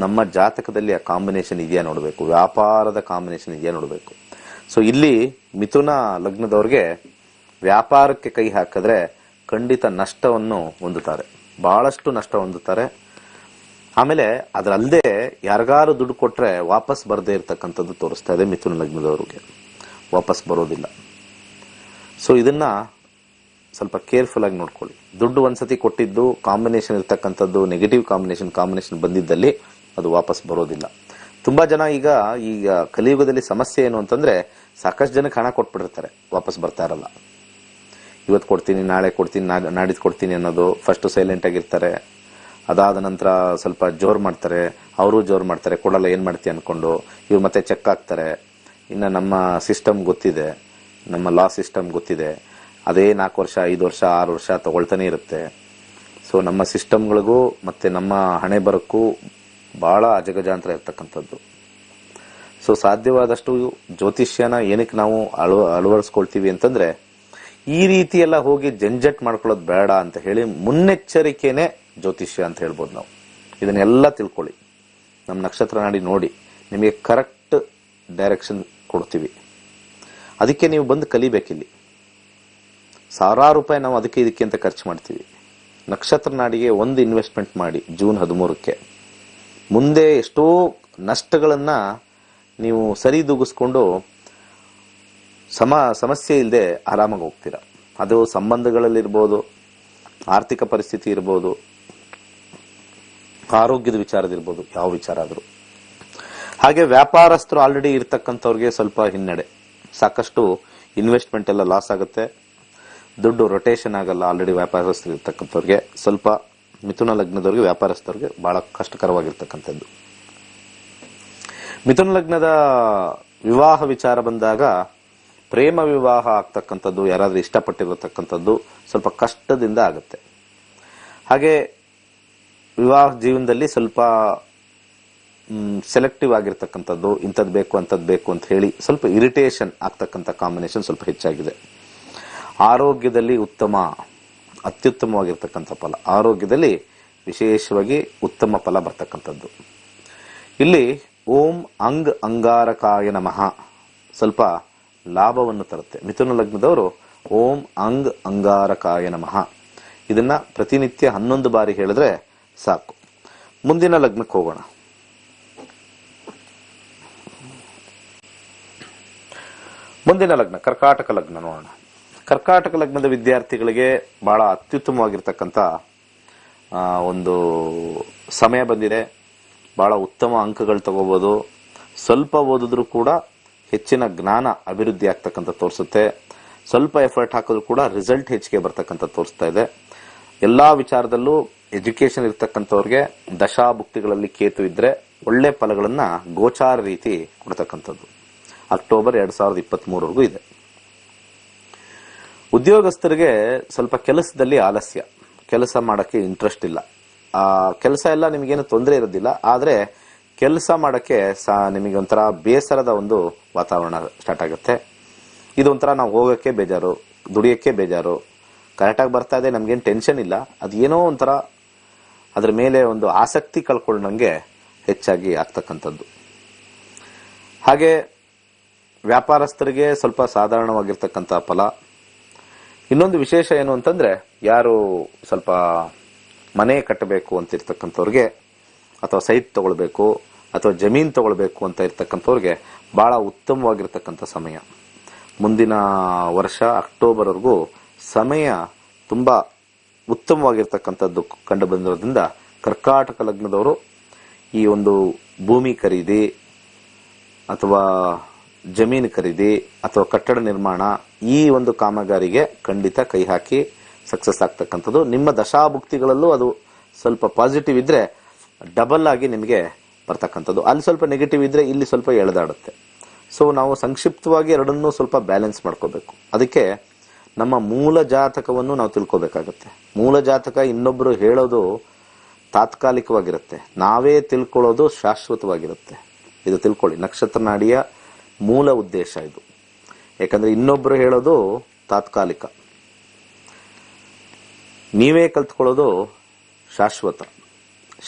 ನಮ್ಮ ಜಾತಕದಲ್ಲಿ ಆ ಕಾಂಬಿನೇಷನ್ ಇದೆಯಾ ನೋಡಬೇಕು, ವ್ಯಾಪಾರದ ಕಾಂಬಿನೇಷನ್ ಇದೆಯಾ ನೋಡಬೇಕು. ಸೊ ಇಲ್ಲಿ ಮಿಥುನ ಲಗ್ನದವ್ರಿಗೆ ವ್ಯಾಪಾರಕ್ಕೆ ಕೈ ಹಾಕಿದ್ರೆ ಖಂಡಿತ ನಷ್ಟವನ್ನು ಹೊಂದುತ್ತಾರೆ, ಬಹಳಷ್ಟು ನಷ್ಟ ಹೊಂದುತ್ತಾರೆ. ಆಮೇಲೆ ಅದರಲ್ಲದೆ ಯಾರಿಗಾರು ದುಡ್ಡು ಕೊಟ್ರೆ ವಾಪಸ್ ಬರದೇ ಇರತಕ್ಕಂಥದ್ದು ತೋರಿಸ್ತಾ ಇದೆ ಮಿಥುನ ಲಗ್ನದವ್ರಿಗೆ, ವಾಪಸ್ ಬರೋದಿಲ್ಲ. ಸೊ ಇದನ್ನ ಸ್ವಲ್ಪ ಕೇರ್ಫುಲ್ ಆಗಿ ನೋಡ್ಕೊಳ್ಳಿ. ದುಡ್ಡು ಒಂದ್ಸತಿ ಕೊಟ್ಟಿದ್ದು ಕಾಂಬಿನೇಷನ್ ಇರ್ತಕ್ಕಂಥದ್ದು ನೆಗೆಟಿವ್ ಕಾಂಬಿನೇಷನ್ ಬಂದಿದ್ದಲ್ಲಿ ಅದು ವಾಪಸ್ ಬರೋದಿಲ್ಲ. ತುಂಬಾ ಜನ ಈಗ ಕಲಿಯುಗದಲ್ಲಿ ಸಮಸ್ಯೆ ಏನು ಅಂತಂದ್ರೆ, ಸಾಕಷ್ಟು ಜನಕ್ಕೆ ಹಣ ಕೊಟ್ಬಿಟ್ಟಿರ್ತಾರೆ, ವಾಪಸ್ ಬರ್ತಾ ಇರಲ್ಲ. ಇವತ್ತು ಕೊಡ್ತೀನಿ, ನಾಳೆ ಕೊಡ್ತೀನಿ, ನಾಡಿದ್ದು ಕೊಡ್ತೀನಿ ಅನ್ನೋದು. ಫಸ್ಟ್ ಸೈಲೆಂಟ್ ಆಗಿರ್ತಾರೆ, ಅದಾದ ನಂತರ ಸ್ವಲ್ಪ ಜೋರ್ ಮಾಡ್ತಾರೆ, ಅವರು ಜೋರ್ ಮಾಡ್ತಾರೆ, ಕೊಡಲ್ಲ ಏನ್ ಮಾಡ್ತೀವಿ ಅನ್ಕೊಂಡು. ಇವ್ರು ಮತ್ತೆ ಚೆಕ್ ಹಾಕ್ತಾರೆ. ಇನ್ನ ನಮ್ಮ ಸಿಸ್ಟಮ್ ಗೊತ್ತಿದೆ, ನಮ್ಮ ಲಾ ಸಿಸ್ಟಮ್ ಗೊತ್ತಿದೆ, ಅದೇ 4 ವರ್ಷ 5 ವರ್ಷ 6 ವರ್ಷ ತಗೊಳ್ತಾನೆ ಇರುತ್ತೆ. ಸೊ ನಮ್ಮ ಸಿಸ್ಟಮ್ಗಳಿಗೂ ಮತ್ತೆ ನಮ್ಮ ಹಣೆ ಬರಕ್ಕೂ ಬಹಳ ಅಜಗಜಾಂತರ ಇರ್ತಕ್ಕಂಥದ್ದು. ಸೊ ಸಾಧ್ಯವಾದಷ್ಟು ಜ್ಯೋತಿಷ್ಯನ ಏನಕ್ಕೆ ನಾವು ಅಳವಡಿಸ್ಕೊಳ್ತೀವಿ ಅಂತಂದ್ರೆ, ಈ ರೀತಿ ಎಲ್ಲ ಹೋಗಿ ಜಂಜಟ್ ಮಾಡ್ಕೊಳ್ಳೋದು ಬೇಡ ಅಂತ ಹೇಳಿ ಮುನ್ನೆಚ್ಚರಿಕೆನೆ ಜ್ಯೋತಿಷ್ಯ ಅಂತ ಹೇಳ್ಬೋದು ನಾವು. ಇದನ್ನೆಲ್ಲ ತಿಳ್ಕೊಳ್ಳಿ, ನಮ್ಮ ನಕ್ಷತ್ರ ನಾಡಿ ನೋಡಿ, ನಿಮಗೆ ಕರೆಕ್ಟ್ ಡೈರೆಕ್ಷನ್ ಕೊಡ್ತೀವಿ. ಅದಕ್ಕೆ ನೀವು ಬಂದು ಕಲಿಬೇಕಿಲ್ಲಿ. ಸಾವಿರಾರು ರೂಪಾಯಿ ನಾವು ಅದಕ್ಕೆ ಇದಕ್ಕೆ ಅಂತ ಖರ್ಚು ಮಾಡ್ತೀವಿ. ನಕ್ಷತ್ರ ನಾಡಿಗೆ ಒಂದು ಇನ್ವೆಸ್ಟ್ಮೆಂಟ್ ಮಾಡಿ ಜೂನ್ 13ಕ್ಕೆ, ಮುಂದೆ ಎಷ್ಟೋ ನಷ್ಟಗಳನ್ನ ನೀವು ಸರಿದೂಗಿಸ್ಕೊಂಡು ಸಮಸ್ಯೆ ಇಲ್ಲದೆ ಆರಾಮಾಗಿ ಹೋಗ್ತೀರಾ. ಅದು ಸಂಬಂಧಗಳಲ್ಲಿರ್ಬೋದು, ಆರ್ಥಿಕ ಪರಿಸ್ಥಿತಿ ಇರ್ಬೋದು, ಆರೋಗ್ಯದ ವಿಚಾರದಿರ್ಬೋದು, ಯಾವ ವಿಚಾರ ಆದ್ರೂ. ಹಾಗೆ ವ್ಯಾಪಾರಸ್ಥರು ಆಲ್ರೆಡಿ ಇರ್ತಕ್ಕಂಥವ್ರಿಗೆ ಸ್ವಲ್ಪ ಹಿನ್ನಡೆ, ಸಾಕಷ್ಟು ಇನ್ವೆಸ್ಟ್ಮೆಂಟ್ ಎಲ್ಲ ಲಾಸ್ ಆಗುತ್ತೆ, ದುಡ್ಡು ರೊಟೇಷನ್ ಆಗಲ್ಲ. ಆಲ್ರೆಡಿ ವ್ಯಾಪಾರಸ್ಥರು ಇರ್ತಕ್ಕಂಥವ್ರಿಗೆ ಸ್ವಲ್ಪ, ಮಿಥುನ ಲಗ್ನದವ್ರಿಗೆ ವ್ಯಾಪಾರಸ್ಥವ್ರಿಗೆ ಬಹಳ ಕಷ್ಟಕರವಾಗಿರ್ತಕ್ಕಂಥದ್ದು. ಮಿಥುನ ಲಗ್ನದ ವಿವಾಹ ವಿಚಾರ ಬಂದಾಗ, ಪ್ರೇಮ ವಿವಾಹ ಆಗ್ತಕ್ಕಂಥದ್ದು, ಯಾರಾದ್ರೂ ಇಷ್ಟಪಟ್ಟಿರತಕ್ಕಂಥದ್ದು ಸ್ವಲ್ಪ ಕಷ್ಟದಿಂದ ಆಗುತ್ತೆ. ಹಾಗೆ ವಿವಾಹ ಜೀವನದಲ್ಲಿ ಸ್ವಲ್ಪ ಸೆಲೆಕ್ಟಿವ್ ಆಗಿರ್ತಕ್ಕಂಥದ್ದು, ಇಂಥದ್ದು ಬೇಕು ಅಂತದ್ದು ಬೇಕು ಅಂತ ಹೇಳಿ ಸ್ವಲ್ಪ ಇರಿಟೇಷನ್ ಆಗ್ತಕ್ಕಂಥ ಕಾಂಬಿನೇಷನ್ ಸ್ವಲ್ಪ ಹೆಚ್ಚಾಗಿದೆ. ಆರೋಗ್ಯದಲ್ಲಿ ಅತ್ಯುತ್ತಮವಾಗಿರ್ತಕ್ಕಂಥ ಫಲ, ಆರೋಗ್ಯದಲ್ಲಿ ವಿಶೇಷವಾಗಿ ಉತ್ತಮ ಫಲ ಬರ್ತಕ್ಕಂಥದ್ದು. ಇಲ್ಲಿ ಓಂ ಅಂಗಾರಕಾಯ ನಮಃ ಸ್ವಲ್ಪ ಲಾಭವನ್ನು ತರುತ್ತೆ. ಮಿಥುನ ಲಗ್ನದವರು ಓಂ ಅಂಗಾರಕಾಯ ನಮಃ ಇದನ್ನ ಪ್ರತಿನಿತ್ಯ 11 ಬಾರಿ ಹೇಳಿದ್ರೆ ಸಾಕು. ಮುಂದಿನ ಲಗ್ನಕ್ಕೆ ಹೋಗೋಣ. ಮುಂದಿನ ಲಗ್ನ ಕರ್ಕಾಟಕ ಲಗ್ನ ನೋಡೋಣ. ಕರ್ಕಾಟಕ ಲಗ್ನದ ವಿದ್ಯಾರ್ಥಿಗಳಿಗೆ ಬಹಳ ಅತ್ಯುತ್ತಮವಾಗಿರ್ತಕ್ಕಂಥ ಒಂದು ಸಮಯ ಬಂದಿದೆ. ಬಹಳ ಉತ್ತಮ ಅಂಕಗಳು ತಗೋಬಹುದು. ಸ್ವಲ್ಪ ಓದಿದ್ರು ಕೂಡ ಹೆಚ್ಚಿನ ಜ್ಞಾನ ಅಭಿವೃದ್ಧಿ ಆಗ್ತಕ್ಕಂಥ ತೋರಿಸುತ್ತೆ. ಸ್ವಲ್ಪ ಎಫರ್ಟ್ ಹಾಕಿದ್ರು ಕೂಡ ರಿಸಲ್ಟ್ ಹೆಚ್ಚಿಗೆ ಬರ್ತಕ್ಕಂಥ ತೋರಿಸ್ತಾ ಇದೆ. ಎಲ್ಲಾ ವಿಚಾರದಲ್ಲೂ ಎಜುಕೇಶನ್ ಇರ್ತಕ್ಕಂಥವ್ರಿಗೆ ದಶಾಭುಕ್ತಿಗಳಲ್ಲಿ ಕೇತು ಇದ್ರೆ ಒಳ್ಳೆ ಫಲಗಳನ್ನ ಗೋಚಾರ ರೀತಿ ಕೊಡ್ತಕ್ಕಂಥದ್ದು. ಅಕ್ಟೋಬರ್ 2023ವರೆಗೂ ಇದೆ. ಉದ್ಯೋಗಸ್ಥರಿಗೆ ಸ್ವಲ್ಪ ಕೆಲಸದಲ್ಲಿ ಆಲಸ್ಯ, ಕೆಲಸ ಮಾಡಕ್ಕೆ ಇಂಟ್ರೆಸ್ಟ್ ಇಲ್ಲ. ಆ ಕೆಲಸ ಎಲ್ಲ ನಿಮಗೇನು ತೊಂದರೆ ಇರೋದಿಲ್ಲ, ಆದ್ರೆ ಕೆಲಸ ಮಾಡಕ್ಕೆ ನಿಮಗೆ ಒಂಥರ ಬೇಸರದ ಒಂದು ವಾತಾವರಣ ಸ್ಟಾರ್ಟ್ ಆಗುತ್ತೆ. ಇದು ಒಂಥರ ನಾವು ಹೋಗಕ್ಕೆ ಬೇಜಾರು, ದುಡಿಯಕ್ಕೆ ಬೇಜಾರು, ಕರೆಕ್ಟಾಗಿ ಬರ್ತಾ ಇದೆ, ನಮ್ಗೇನು ಟೆನ್ಷನ್ ಇಲ್ಲ, ಅದೇನೋ ಒಂಥರ ಅದ್ರ ಮೇಲೆ ಒಂದು ಆಸಕ್ತಿ ಕಳ್ಕೊಂಡಂಗೆ ಹೆಚ್ಚಾಗಿ ಆಗ್ತಕ್ಕಂಥದ್ದು. ಹಾಗೆ ವ್ಯಾಪಾರಸ್ಥರಿಗೆ ಸ್ವಲ್ಪ ಸಾಧಾರಣವಾಗಿರ್ತಕ್ಕಂಥ ಫಲ. ಇನ್ನೊಂದು ವಿಶೇಷ ಏನು ಅಂತಂದ್ರೆ, ಯಾರು ಸ್ವಲ್ಪ ಮನೆ ಕಟ್ಟಬೇಕು ಅಂತ ಇರ್ತಕ್ಕಂಥವ್ರಿಗೆ, ಅಥವಾ ಸೈಟ್ ತಗೊಳ್ಬೇಕು ಅಥವಾ ಜಮೀನ್ ತಗೊಳ್ಬೇಕು ಅಂತ ಇರ್ತಕ್ಕಂಥವ್ರಿಗೆ ಬಹಳ ಉತ್ತಮವಾಗಿರ್ತಕ್ಕಂಥ ಸಮಯ. ಮುಂದಿನ ವರ್ಷ ಅಕ್ಟೋಬರ್ವರೆಗೂ ಸಮಯ ತುಂಬಾ ಉತ್ತಮವಾಗಿರ್ತಕ್ಕಂಥದ್ದು ಕಂಡು ಬಂದಿರೋದ್ರಿಂದ ಕರ್ಕಾಟಕ ಲಗ್ನದವರು ಈ ಒಂದು ಭೂಮಿ ಖರೀದಿ ಅಥವಾ ಜಮೀನು ಖರೀದಿ ಅಥವಾ ಕಟ್ಟಡ ನಿರ್ಮಾಣ ಈ ಒಂದು ಕಾಮಗಾರಿಗೆ ಖಂಡಿತ ಕೈ ಹಾಕಿ ಸಕ್ಸಸ್ ಆಗ್ತಕ್ಕಂಥದ್ದು. ನಿಮ್ಮ ದಶಾಭುಕ್ತಿಗಳಲ್ಲೂ ಅದು ಸ್ವಲ್ಪ ಪಾಸಿಟಿವ್ ಇದ್ರೆ ಡಬಲ್ ಆಗಿ ನಿಮಗೆ ಬರ್ತಕ್ಕಂಥದ್ದು. ಅಲ್ಲಿ ಸ್ವಲ್ಪ ನೆಗೆಟಿವ್ ಇದ್ರೆ ಇಲ್ಲಿ ಸ್ವಲ್ಪ ಎಳೆದಾಡುತ್ತೆ. ಸೊ ನಾವು ಸಂಕ್ಷಿಪ್ತವಾಗಿ ಎರಡನ್ನೂ ಸ್ವಲ್ಪ ಬ್ಯಾಲೆನ್ಸ್ ಮಾಡ್ಕೋಬೇಕು. ಅದಕ್ಕೆ ನಮ್ಮ ಮೂಲ ಜಾತಕವನ್ನು ನಾವು ತಿಳ್ಕೋಬೇಕಾಗತ್ತೆ. ಮೂಲ ಜಾತಕ ಇನ್ನೊಬ್ರು ಹೇಳೋದು ತಾತ್ಕಾಲಿಕವಾಗಿರುತ್ತೆ, ನಾವೇ ತಿಳ್ಕೊಳ್ಳೋದು ಶಾಶ್ವತವಾಗಿರುತ್ತೆ. ಇದು ತಿಳ್ಕೊಳ್ಳಿ, ನಕ್ಷತ್ರ ನಾಡಿಯ ಮೂಲ ಉದ್ದೇಶ ಇದು. ಯಾಕಂದ್ರೆ ಇನ್ನೊಬ್ರು ಹೇಳೋದು ತಾತ್ಕಾಲಿಕ, ನೀವೇ ಕಲ್ತ್ಕೊಳ್ಳೋದು ಶಾಶ್ವತ.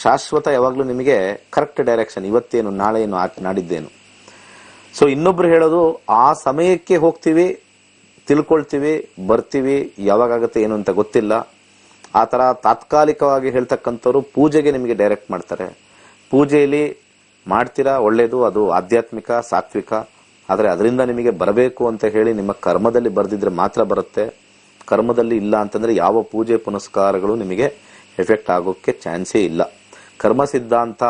ಶಾಶ್ವತ ಯಾವಾಗ್ಲೂ ನಿಮಗೆ ಕರೆಕ್ಟ್ ಡೈರೆಕ್ಷನ್, ಇವತ್ತೇನು, ನಾಳೆನು, ನಾಡಿದ್ದೇನು. ಸೊ ಇನ್ನೊಬ್ರು ಹೇಳೋದು ಆ ಸಮಯಕ್ಕೆ ಹೋಗ್ತೀವಿ, ತಿಳ್ಕೊಳ್ತೀವಿ, ಬರ್ತೀವಿ, ಯಾವಾಗತ್ತೆ ಏನು ಅಂತ ಗೊತ್ತಿಲ್ಲ. ಆ ತರ ತಾತ್ಕಾಲಿಕವಾಗಿ ಹೇಳ್ತಕ್ಕಂಥವ್ರು ಪೂಜೆಗೆ ನಿಮಗೆ ಡೈರೆಕ್ಟ್ ಮಾಡ್ತಾರೆ. ಪೂಜೆಯಲ್ಲಿ ಮಾಡ್ತೀರಾ, ಒಳ್ಳೇದು, ಅದು ಆಧ್ಯಾತ್ಮಿಕ ಸಾತ್ವಿಕ. ಆದ್ರೆ ಅದರಿಂದ ನಿಮಗೆ ಬರಬೇಕು ಅಂತ ಹೇಳಿ ನಿಮ್ಮ ಕರ್ಮದಲ್ಲಿ ಬರ್ದಿದ್ರೆ ಮಾತ್ರ ಬರುತ್ತೆ. ಕರ್ಮದಲ್ಲಿ ಇಲ್ಲ ಅಂತಂದ್ರೆ ಯಾವ ಪೂಜೆ ಪುನಸ್ಕಾರಗಳು ನಿಮಗೆ ಎಫೆಕ್ಟ್ ಆಗೋಕ್ಕೆ ಚಾನ್ಸೇ ಇಲ್ಲ. ಕರ್ಮ ಸಿದ್ಧಾಂತ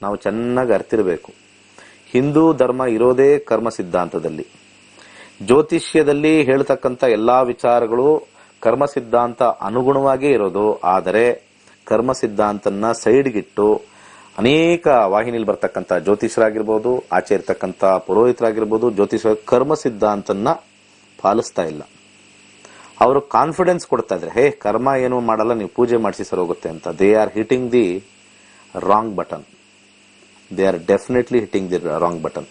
ನಾವು ಚೆನ್ನಾಗಿ ಅರ್ತಿರ್ಬೇಕು. ಹಿಂದೂ ಧರ್ಮ ಇರೋದೇ ಕರ್ಮ ಸಿದ್ಧಾಂತದಲ್ಲಿ. ಜ್ಯೋತಿಷ್ಯದಲ್ಲಿ ಹೇಳ್ತಕ್ಕಂಥ ಎಲ್ಲಾ ವಿಚಾರಗಳು ಕರ್ಮ ಸಿದ್ಧಾಂತ ಅನುಗುಣವಾಗಿ ಇರೋದು. ಆದರೆ ಕರ್ಮ ಸಿದ್ಧಾಂತನ ಸೈಡ್ಗಿಟ್ಟು ಅನೇಕ ವಾಹಿನಿಯಲ್ಲಿ ಬರ್ತಕ್ಕಂಥ ಜ್ಯೋತಿಷರಾಗಿರ್ಬೋದು, ಆಚೆ ಇರ್ತಕ್ಕಂಥ ಪುರೋಹಿತರಾಗಿರ್ಬೋದು, ಜ್ಯೋತಿಷ ಕರ್ಮ ಸಿದ್ಧಾಂತನ ಪಾಲಿಸ್ತಾ ಇಲ್ಲ. ಅವರು ಕಾನ್ಫಿಡೆನ್ಸ್ ಕೊಡ್ತಾ ಇದ್ರೆ, ಹೇ ಕರ್ಮ ಏನು ಮಾಡಲ್ಲ, ನೀವು ಪೂಜೆ ಮಾಡಿಸಿ ಸರ್ ಹೋಗುತ್ತೆ ಅಂತ. They are hitting the wrong button. They are definitely hitting the wrong button.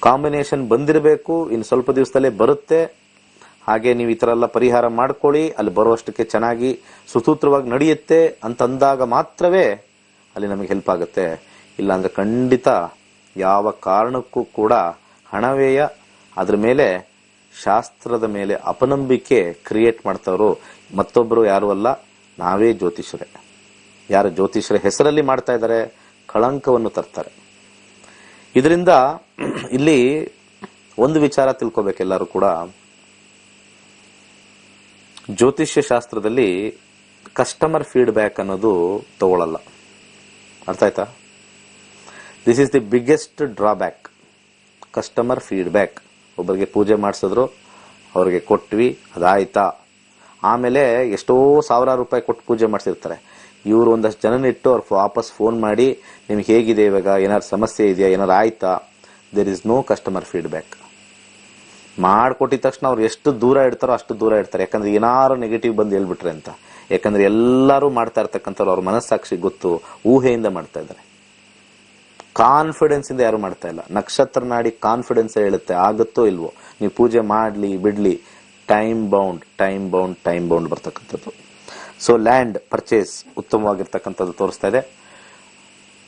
Combination ಬಂದಿರಬೇಕು, ಇನ್ನು ಸ್ವಲ್ಪ ದಿವಸದಲ್ಲೇ ಬರುತ್ತೆ. ಹಾಗೆ ನೀವು ಈ ತರ ಎಲ್ಲ ಪರಿಹಾರ ಮಾಡ್ಕೊಳ್ಳಿ, ಅಲ್ಲಿ ಬರುವಷ್ಟಕ್ಕೆ ಚೆನ್ನಾಗಿ ಸುಸೂತ್ರವಾಗಿ ನಡೆಯುತ್ತೆ ಅಂತಂದಾಗ ಮಾತ್ರವೇ ಅಲ್ಲಿ ನಮಗೆ ಹೆಲ್ಪ್ ಆಗುತ್ತೆ. ಇಲ್ಲಾಂದ್ರೆ ಖಂಡಿತ ಯಾವ ಕಾರಣಕ್ಕೂ ಕೂಡ ಹಣವ್ಯಯ, ಅದ್ರ ಮೇಲೆ ಶಾಸ್ತ್ರದ ಮೇಲೆ ಅಪನಂಬಿಕೆ ಕ್ರಿಯೇಟ್ ಮಾಡ್ತವ್ರು ಮತ್ತೊಬ್ರು ಯಾರು ಅಲ್ಲ, ನಾವೇ ಜ್ಯೋತಿಷರೇ. ಯಾರು ಜ್ಯೋತಿಷರ ಹೆಸರಲ್ಲಿ ಮಾಡ್ತಾ ಇದ್ದಾರೆ, ಕಳಂಕವನ್ನು ತರ್ತಾರೆ. ಇದರಿಂದ ಇಲ್ಲಿ ಒಂದು ವಿಚಾರ ತಿಳ್ಕೊಬೇಕೆಲ್ಲರೂ ಕೂಡ, ಜ್ಯೋತಿಷ್ಯ ಶಾಸ್ತ್ರದಲ್ಲಿ ಕಸ್ಟಮರ್ ಫೀಡ್ಬ್ಯಾಕ್ ಅನ್ನೋದು ತಗೊಳ್ಳಲ್ಲ. ಅರ್ಥ ಆಯ್ತಾ? This is the biggest drawback. Customer feedback. ಒಬ್ಬರಿಗೆ ಪೂಜೆ ಮಾಡಿಸಿದ್ರು, ಅವ್ರಿಗೆ ಕೊಟ್ವಿ, ಅದಾಯ್ತಾ, ಆಮೇಲೆ ಎಷ್ಟೋ ಸಾವಿರಾರು ರೂಪಾಯಿ ಕೊಟ್ಟು ಪೂಜೆ ಮಾಡಿಸಿರ್ತಾರೆ. ಇವರು ಒಂದಷ್ಟು ಜನನಿಟ್ಟು ಅವ್ರು ವಾಪಸ್ ಫೋನ್ ಮಾಡಿ ನಿಮ್ಗೆ ಹೇಗಿದೆ, ಇವಾಗ ಏನಾದ್ರು ಸಮಸ್ಯೆ ಇದೆಯಾ, ಏನಾರು ಆಯ್ತಾ. There is no customer feedback. ಮಾಡ್ಕೊಟ್ಟಿದ ತಕ್ಷಣ ಅವ್ರು ಎಷ್ಟು ದೂರ ಇಡ್ತಾರೋ ಅಷ್ಟು ದೂರ ಇಡ್ತಾರೆ. ಯಾಕಂದ್ರೆ ಏನಾರು ನೆಗೆಟಿವ್ ಬಂದು ಹೇಳ್ಬಿಟ್ರೆ ಅಂತ. ಯಾಕಂದ್ರೆ ಎಲ್ಲರೂ ಮಾಡ್ತಾ ಇರ್ತಕ್ಕಂಥವ್ರು ಅವ್ರ ಮನಸ್ಸಾಕ್ಷಿ ಗೊತ್ತು, ಊಹೆಯಿಂದ ಮಾಡ್ತಾ ಇದ್ದಾರೆ. ಕಾನ್ಫಿಡೆನ್ಸ್ ಇಂದ ಯಾರು ಮಾಡ್ತಾ ಇಲ್ಲ. ನಕ್ಷತ್ರ ನಾಡಿ ಕಾನ್ಫಿಡೆನ್ಸ್ ಹೇಳುತ್ತೆ, ಆಗುತ್ತೋ ಇಲ್ವೋ, ನೀವು ಪೂಜೆ ಮಾಡ್ಲಿ ಬಿಡ್ಲಿ, ಟೈಮ್ ಬೌಂಡ್ ಬರ್ತಕ್ಕಂಥದ್ದು. ಸೊ ಲ್ಯಾಂಡ್ ಪರ್ಚೇಸ್ ಉತ್ತಮವಾಗಿರ್ತಕ್ಕಂಥದ್ದು ತೋರಿಸ್ತಾ ಇದೆ.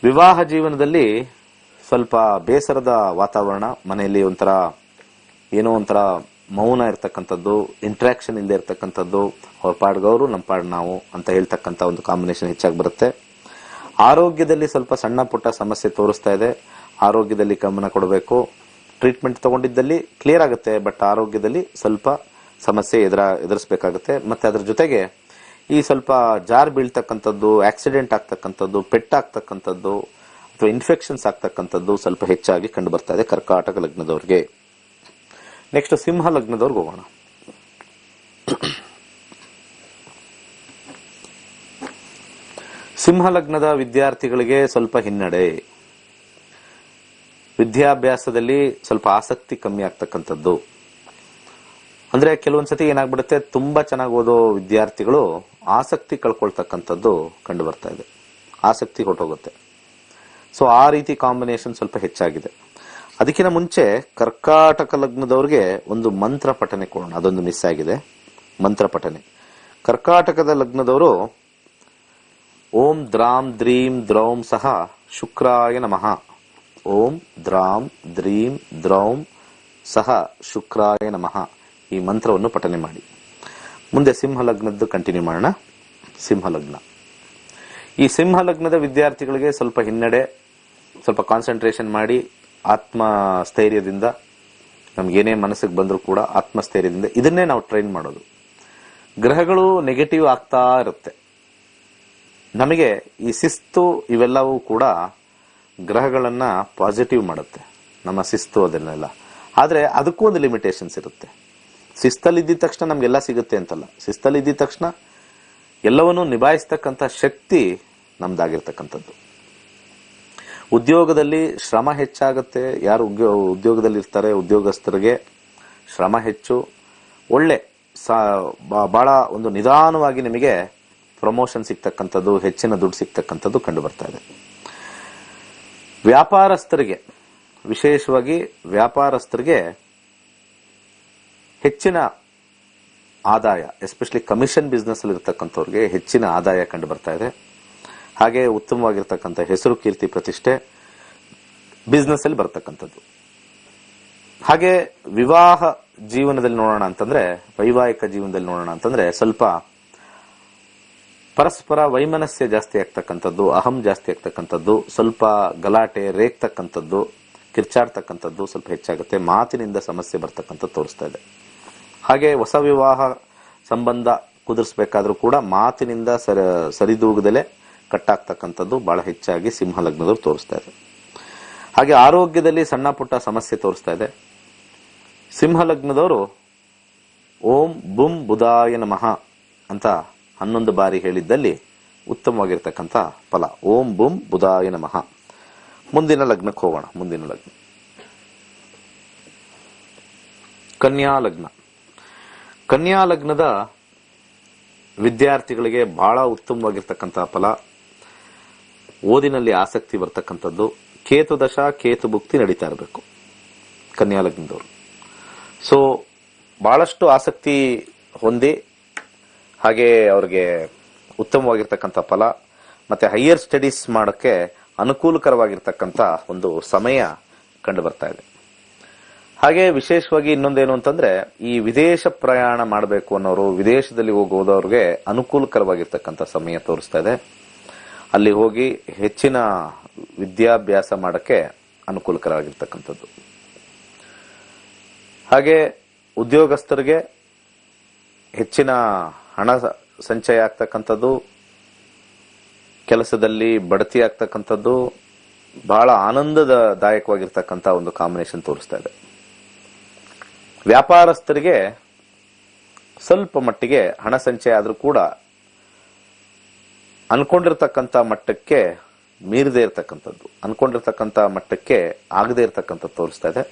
ವಿವಾಹ ಜೀವನದಲ್ಲಿ ಸ್ವಲ್ಪ ಬೇಸರದ ವಾತಾವರಣ, ಮನೆಯಲ್ಲಿ ಒಂಥರ ಏನೋ ಒಂಥರ ಮೌನ ಇರ್ತಕ್ಕಂಥದ್ದು, ಇಂಟ್ರಾಕ್ಷನ್ ಇಲ್ಲದೆ ಇರ್ತಕ್ಕಂಥದ್ದು, ಅವ್ರ ಪಾಡ್ಗವರು ನಮ್ಮ ಪಾಡ್ ನಾವು ಅಂತ ಹೇಳ್ತಕ್ಕಂಥ ಒಂದು ಕಾಂಬಿನೇಷನ್ ಹೆಚ್ಚಾಗಿ ಬರುತ್ತೆ. ಆರೋಗ್ಯದಲ್ಲಿ ಸ್ವಲ್ಪ ಸಣ್ಣ ಪುಟ್ಟ ಸಮಸ್ಯೆ ತೋರಿಸ್ತಾ ಇದೆ. ಆರೋಗ್ಯದಲ್ಲಿ ಗಮನ ಕೊಡಬೇಕು. ಟ್ರೀಟ್ಮೆಂಟ್ ತಗೊಂಡಿದ್ದಲ್ಲಿ ಕ್ಲಿಯರ್ ಆಗುತ್ತೆ, ಬಟ್ ಆರೋಗ್ಯದಲ್ಲಿ ಸ್ವಲ್ಪ ಸಮಸ್ಯೆ ಎದುರಿಸಬೇಕಾಗುತ್ತೆ. ಮತ್ತೆ ಅದ್ರ ಜೊತೆಗೆ ಈ ಸ್ವಲ್ಪ ಜಾರ್ ಬೀಳ್ತಕ್ಕಂಥದ್ದು, ಆಕ್ಸಿಡೆಂಟ್ ಆಗ್ತಕ್ಕಂಥದ್ದು, ಪೆಟ್ಟಾಗ್ತಕ್ಕಂಥದ್ದು ಅಥವಾ ಇನ್ಫೆಕ್ಷನ್ಸ್ ಆಗ್ತಕ್ಕಂಥದ್ದು ಸ್ವಲ್ಪ ಹೆಚ್ಚಾಗಿ ಕಂಡು ಬರ್ತಾ ಇದೆ ಕರ್ಕಾಟಕ ಲಗ್ನದವ್ರಿಗೆ. ನೆಕ್ಸ್ಟ್ ಸಿಂಹ ಲಗ್ನದವ್ರಿಗೆ ಹೋಗೋಣ. ಸಿಂಹ ಲಗ್ನದ ವಿದ್ಯಾರ್ಥಿಗಳಿಗೆ ಸ್ವಲ್ಪ ಹಿನ್ನಡೆ. ವಿದ್ಯಾಭ್ಯಾಸದಲ್ಲಿ ಸ್ವಲ್ಪ ಆಸಕ್ತಿ ಕಮ್ಮಿ ಆಗ್ತಕ್ಕಂಥದ್ದು. ಅಂದ್ರೆ ಕೆಲವೊಂದ್ಸತಿ ಏನಾಗ್ಬಿಡುತ್ತೆ, ತುಂಬಾ ಚೆನ್ನಾಗಿ ಓದೋ ವಿದ್ಯಾರ್ಥಿಗಳು ಆಸಕ್ತಿ ಕಳ್ಕೊಳ್ತಕ್ಕಂಥದ್ದು ಕಂಡು ಬರ್ತಾ ಇದೆ. ಆಸಕ್ತಿ ಹೊರಟೋಗುತ್ತೆ. ಸೊ ಆ ರೀತಿ ಕಾಂಬಿನೇಷನ್ ಸ್ವಲ್ಪ ಹೆಚ್ಚಾಗಿದೆ. ಅದಕ್ಕಿಂತ ಮುಂಚೆ ಕರ್ಕಾಟಕ ಲಗ್ನದವ್ರಿಗೆ ಒಂದು ಮಂತ್ರ ಪಠನೆ ಕೊಡೋಣ, ಅದೊಂದು ಮಿಸ್ ಆಗಿದೆ. ಮಂತ್ರ ಪಠನೆ. ಕರ್ಕಾಟಕದ ಲಗ್ನದವರು ಓಂ ದ್ರಾಂ ದ್ರೀಂ ದ್ರೌಂ ಸಹ ಶುಕ್ರಾಯ ನಮಃ. ಓಂ ದ್ರಾಂ ದ್ರೀಂ ದ್ರೌಂ ಸಹ ಶುಕ್ರಾಯ ನಮಃ. ಈ ಮಂತ್ರವನ್ನು ಪಠನೆ ಮಾಡಿ. ಮುಂದೆ ಸಿಂಹ ಲಗ್ನದ್ದು ಕಂಟಿನ್ಯೂ ಮಾಡೋಣ. ಸಿಂಹ ಲಗ್ನ. ಈ ಸಿಂಹ ಲಗ್ನದ ವಿದ್ಯಾರ್ಥಿಗಳಿಗೆ ಸ್ವಲ್ಪ ಹಿನ್ನಡೆ, ಸ್ವಲ್ಪ ಕಾನ್ಸಂಟ್ರೇಷನ್ ಮಾಡಿ ಆತ್ಮಸ್ಥೈರ್ಯದಿಂದ, ನಮ್ಗೇನೇ ಮನಸ್ಸಿಗೆ ಬಂದರೂ ಕೂಡ ಆತ್ಮಸ್ಥೈರ್ಯದಿಂದ ಇದನ್ನೇ ನಾವು ಟ್ರೈನ್ ಮಾಡೋದು. ಗ್ರಹಗಳು ನೆಗೆಟಿವ್ ಆಗ್ತಾ ಇರುತ್ತೆ. ನಮಗೆ ಈ ಶಿಸ್ತು ಇವೆಲ್ಲವೂ ಕೂಡ ಗ್ರಹಗಳನ್ನ ಪಾಸಿಟಿವ್ ಮಾಡುತ್ತೆ. ನಮ್ಮ ಶಿಸ್ತು ಅದನ್ನೆಲ್ಲ. ಆದ್ರೆ ಅದಕ್ಕೂ ಒಂದು ಲಿಮಿಟೇಷನ್ಸ್ ಇರುತ್ತೆ. ಶಿಸ್ತಲ್ಲಿ ಇದ್ದ ತಕ್ಷಣ ನಮ್ಗೆಲ್ಲ ಸಿಗುತ್ತೆ ಅಂತಲ್ಲ. ಶಿಸ್ತಲ್ಲಿ ಇದ್ದ ತಕ್ಷಣ ಎಲ್ಲವನ್ನೂ ನಿಭಾಯಿಸ್ತಕ್ಕಂಥ ಶಕ್ತಿ ನಮ್ದಾಗಿರ್ತಕ್ಕಂಥದ್ದು. ಉದ್ಯೋಗದಲ್ಲಿ ಶ್ರಮ ಹೆಚ್ಚಾಗುತ್ತೆ. ಯಾರು ಉದ್ಯೋಗದಲ್ಲಿ ಇರ್ತಾರೆ, ಉದ್ಯೋಗಸ್ಥರಿಗೆ ಶ್ರಮ ಹೆಚ್ಚು, ಒಳ್ಳೆ ಬಹಳ ಒಂದು ನಿಧಾನವಾಗಿ ನಿಮಗೆ ಪ್ರಮೋಷನ್ ಸಿಗ್ತಕ್ಕಂಥದ್ದು, ಹೆಚ್ಚಿನ ದುಡ್ಡು ಸಿಗ್ತಕ್ಕಂಥದ್ದು ಕಂಡು ಬರ್ತಾ ಇದೆ. ವ್ಯಾಪಾರಸ್ಥರಿಗೆ, ವಿಶೇಷವಾಗಿ ವ್ಯಾಪಾರಸ್ಥರಿಗೆ ಹೆಚ್ಚಿನ ಆದಾಯ, ಎಸ್ಪೆಷಲಿ ಕಮಿಷನ್ ಬಿಸ್ನೆಸ್ ಅಲ್ಲಿ ಇರತಕ್ಕಂಥವ್ರಿಗೆ ಹೆಚ್ಚಿನ ಆದಾಯ ಕಂಡು ಬರ್ತಾ ಇದೆ. ಹಾಗೆ ಉತ್ತಮವಾಗಿರ್ತಕ್ಕಂಥ ಹೆಸರು, ಕೀರ್ತಿ, ಪ್ರತಿಷ್ಠೆ ಬಿಸ್ನೆಸ್ ಅಲ್ಲಿ ಬರ್ತಕ್ಕಂಥದ್ದು. ಹಾಗೆ ವಿವಾಹ ಜೀವನದಲ್ಲಿ ನೋಡೋಣ ಅಂತಂದ್ರೆ, ವೈವಾಹಿಕ ಜೀವನದಲ್ಲಿ ನೋಡೋಣ ಅಂತಂದ್ರೆ ಸ್ವಲ್ಪ ಪರಸ್ಪರ ವೈಮನಸ್ಯ ಜಾಸ್ತಿ ಆಗ್ತಕ್ಕಂಥದ್ದು, ಅಹಂ ಜಾಸ್ತಿ ಆಗ್ತಕ್ಕಂಥದ್ದು, ಸ್ವಲ್ಪ ಗಲಾಟೆ ರೇಗ್ತಕ್ಕಂಥದ್ದು, ಕಿರ್ಚಾಡ್ತಕ್ಕಂಥದ್ದು ಸ್ವಲ್ಪ ಹೆಚ್ಚಾಗುತ್ತೆ. ಮಾತಿನಿಂದ ಸಮಸ್ಯೆ ಬರ್ತಕ್ಕಂಥದ್ದು ತೋರಿಸ್ತಾ ಇದೆ. ಹಾಗೆ ಹೊಸ ವಿವಾಹ ಸಂಬಂಧ ಕುದುರಿಸಬೇಕಾದ್ರೂ ಕೂಡ ಮಾತಿನಿಂದ ಸರಿದೂಗದಲ್ಲೇ ಕಟ್ಟಾಗ್ತಕ್ಕಂಥದ್ದು ಬಹಳ ಹೆಚ್ಚಾಗಿ ಸಿಂಹ ಲಗ್ನದವರು ತೋರಿಸ್ತಾ ಇದೆ. ಹಾಗೆ ಆರೋಗ್ಯದಲ್ಲಿ ಸಣ್ಣ ಪುಟ್ಟ ಸಮಸ್ಯೆ ತೋರಿಸ್ತಾ ಇದೆ. ಸಿಂಹ ಲಗ್ನದವರು ಓಂ ಬುಂ ಬುಧಾಯ ನಮಃ ಅಂತ 11 ಬಾರಿ ಹೇಳಿದ್ದಲ್ಲಿ ಉತ್ತಮವಾಗಿರ್ತಕ್ಕಂಥ ಫಲ. ಓಂ ಬುಂ ಬುಧಾಯ ನಮಃ. ಮುಂದಿನ ಲಗ್ನಕ್ಕೆ ಹೋಗೋಣ. ಮುಂದಿನ ಲಗ್ನ ಕನ್ಯಾ ಲಗ್ನ. ಕನ್ಯಾ ಲಗ್ನದ ವಿದ್ಯಾರ್ಥಿಗಳಿಗೆ ಬಹಳ ಉತ್ತಮವಾಗಿರ್ತಕ್ಕಂಥ ಫಲ. ಓದಿನಲ್ಲಿ ಆಸಕ್ತಿ ಬರ್ತಕ್ಕಂಥದ್ದು. ಕೇತು ದಶ, ಕೇತು ಭುಕ್ತಿ ನಡೀತಾ ಇರಬೇಕು ಕನ್ಯಾ ಲಗ್ನದವರು. ಸೊ ಬಹಳಷ್ಟು ಆಸಕ್ತಿ ಹೊಂದಿ, ಹಾಗೆ ಅವ್ರಿಗೆ ಉತ್ತಮವಾಗಿರ್ತಕ್ಕಂಥ ಫಲ ಮತ್ತೆ ಹೈಯರ್ ಸ್ಟಡೀಸ್ ಮಾಡೋಕ್ಕೆ ಅನುಕೂಲಕರವಾಗಿರ್ತಕ್ಕಂಥ ಒಂದು ಸಮಯ ಕಂಡು ಬರ್ತಾ ಇದೆ. ಹಾಗೆ ವಿಶೇಷವಾಗಿ ಇನ್ನೊಂದೇನು ಅಂತಂದ್ರೆ, ಈ ವಿದೇಶ ಪ್ರಯಾಣ ಮಾಡಬೇಕು ಅನ್ನೋರು, ವಿದೇಶದಲ್ಲಿ ಹೋಗೋದವ್ರಿಗೆ ಅನುಕೂಲಕರವಾಗಿರ್ತಕ್ಕಂಥ ಸಮಯ ತೋರಿಸ್ತಾ ಇದೆ. ಅಲ್ಲಿ ಹೋಗಿ ಹೆಚ್ಚಿನ ವಿದ್ಯಾಭ್ಯಾಸ ಮಾಡಕ್ಕೆ ಅನುಕೂಲಕರವಾಗಿರ್ತಕ್ಕಂಥದ್ದು. ಹಾಗೆ ಉದ್ಯೋಗಸ್ಥರಿಗೆ ಹೆಚ್ಚಿನ ಹಣ ಸಂಚಯ ಆಗ್ತಕ್ಕಂಥದ್ದು, ಕೆಲಸದಲ್ಲಿ ಬಡ್ತಿ ಆಗ್ತಕ್ಕಂಥದ್ದು, ಬಹಳ ಆನಂದದಾಯಕವಾಗಿರ್ತಕ್ಕಂಥ ಒಂದು ಕಾಂಬಿನೇಷನ್ ತೋರಿಸ್ತಾ ಇದೆ. ವ್ಯಾಪಾರಸ್ಥರಿಗೆ ಸ್ವಲ್ಪ ಮಟ್ಟಿಗೆ ಹಣ ಸಂಚಯ ಆದ್ರೂ ಕೂಡ ಅನ್ಕೊಂಡಿರ್ತಕ್ಕಂಥ ಮಟ್ಟಕ್ಕೆ ಮೀರದೇ ಇರತಕ್ಕಂಥದ್ದು, ಅನ್ಕೊಂಡಿರ್ತಕ್ಕಂಥ ಮಟ್ಟಕ್ಕೆ ಆಗದೇ ಇರತಕ್ಕಂಥದ್ದು ತೋರಿಸ್ತಾ ಇದೆ.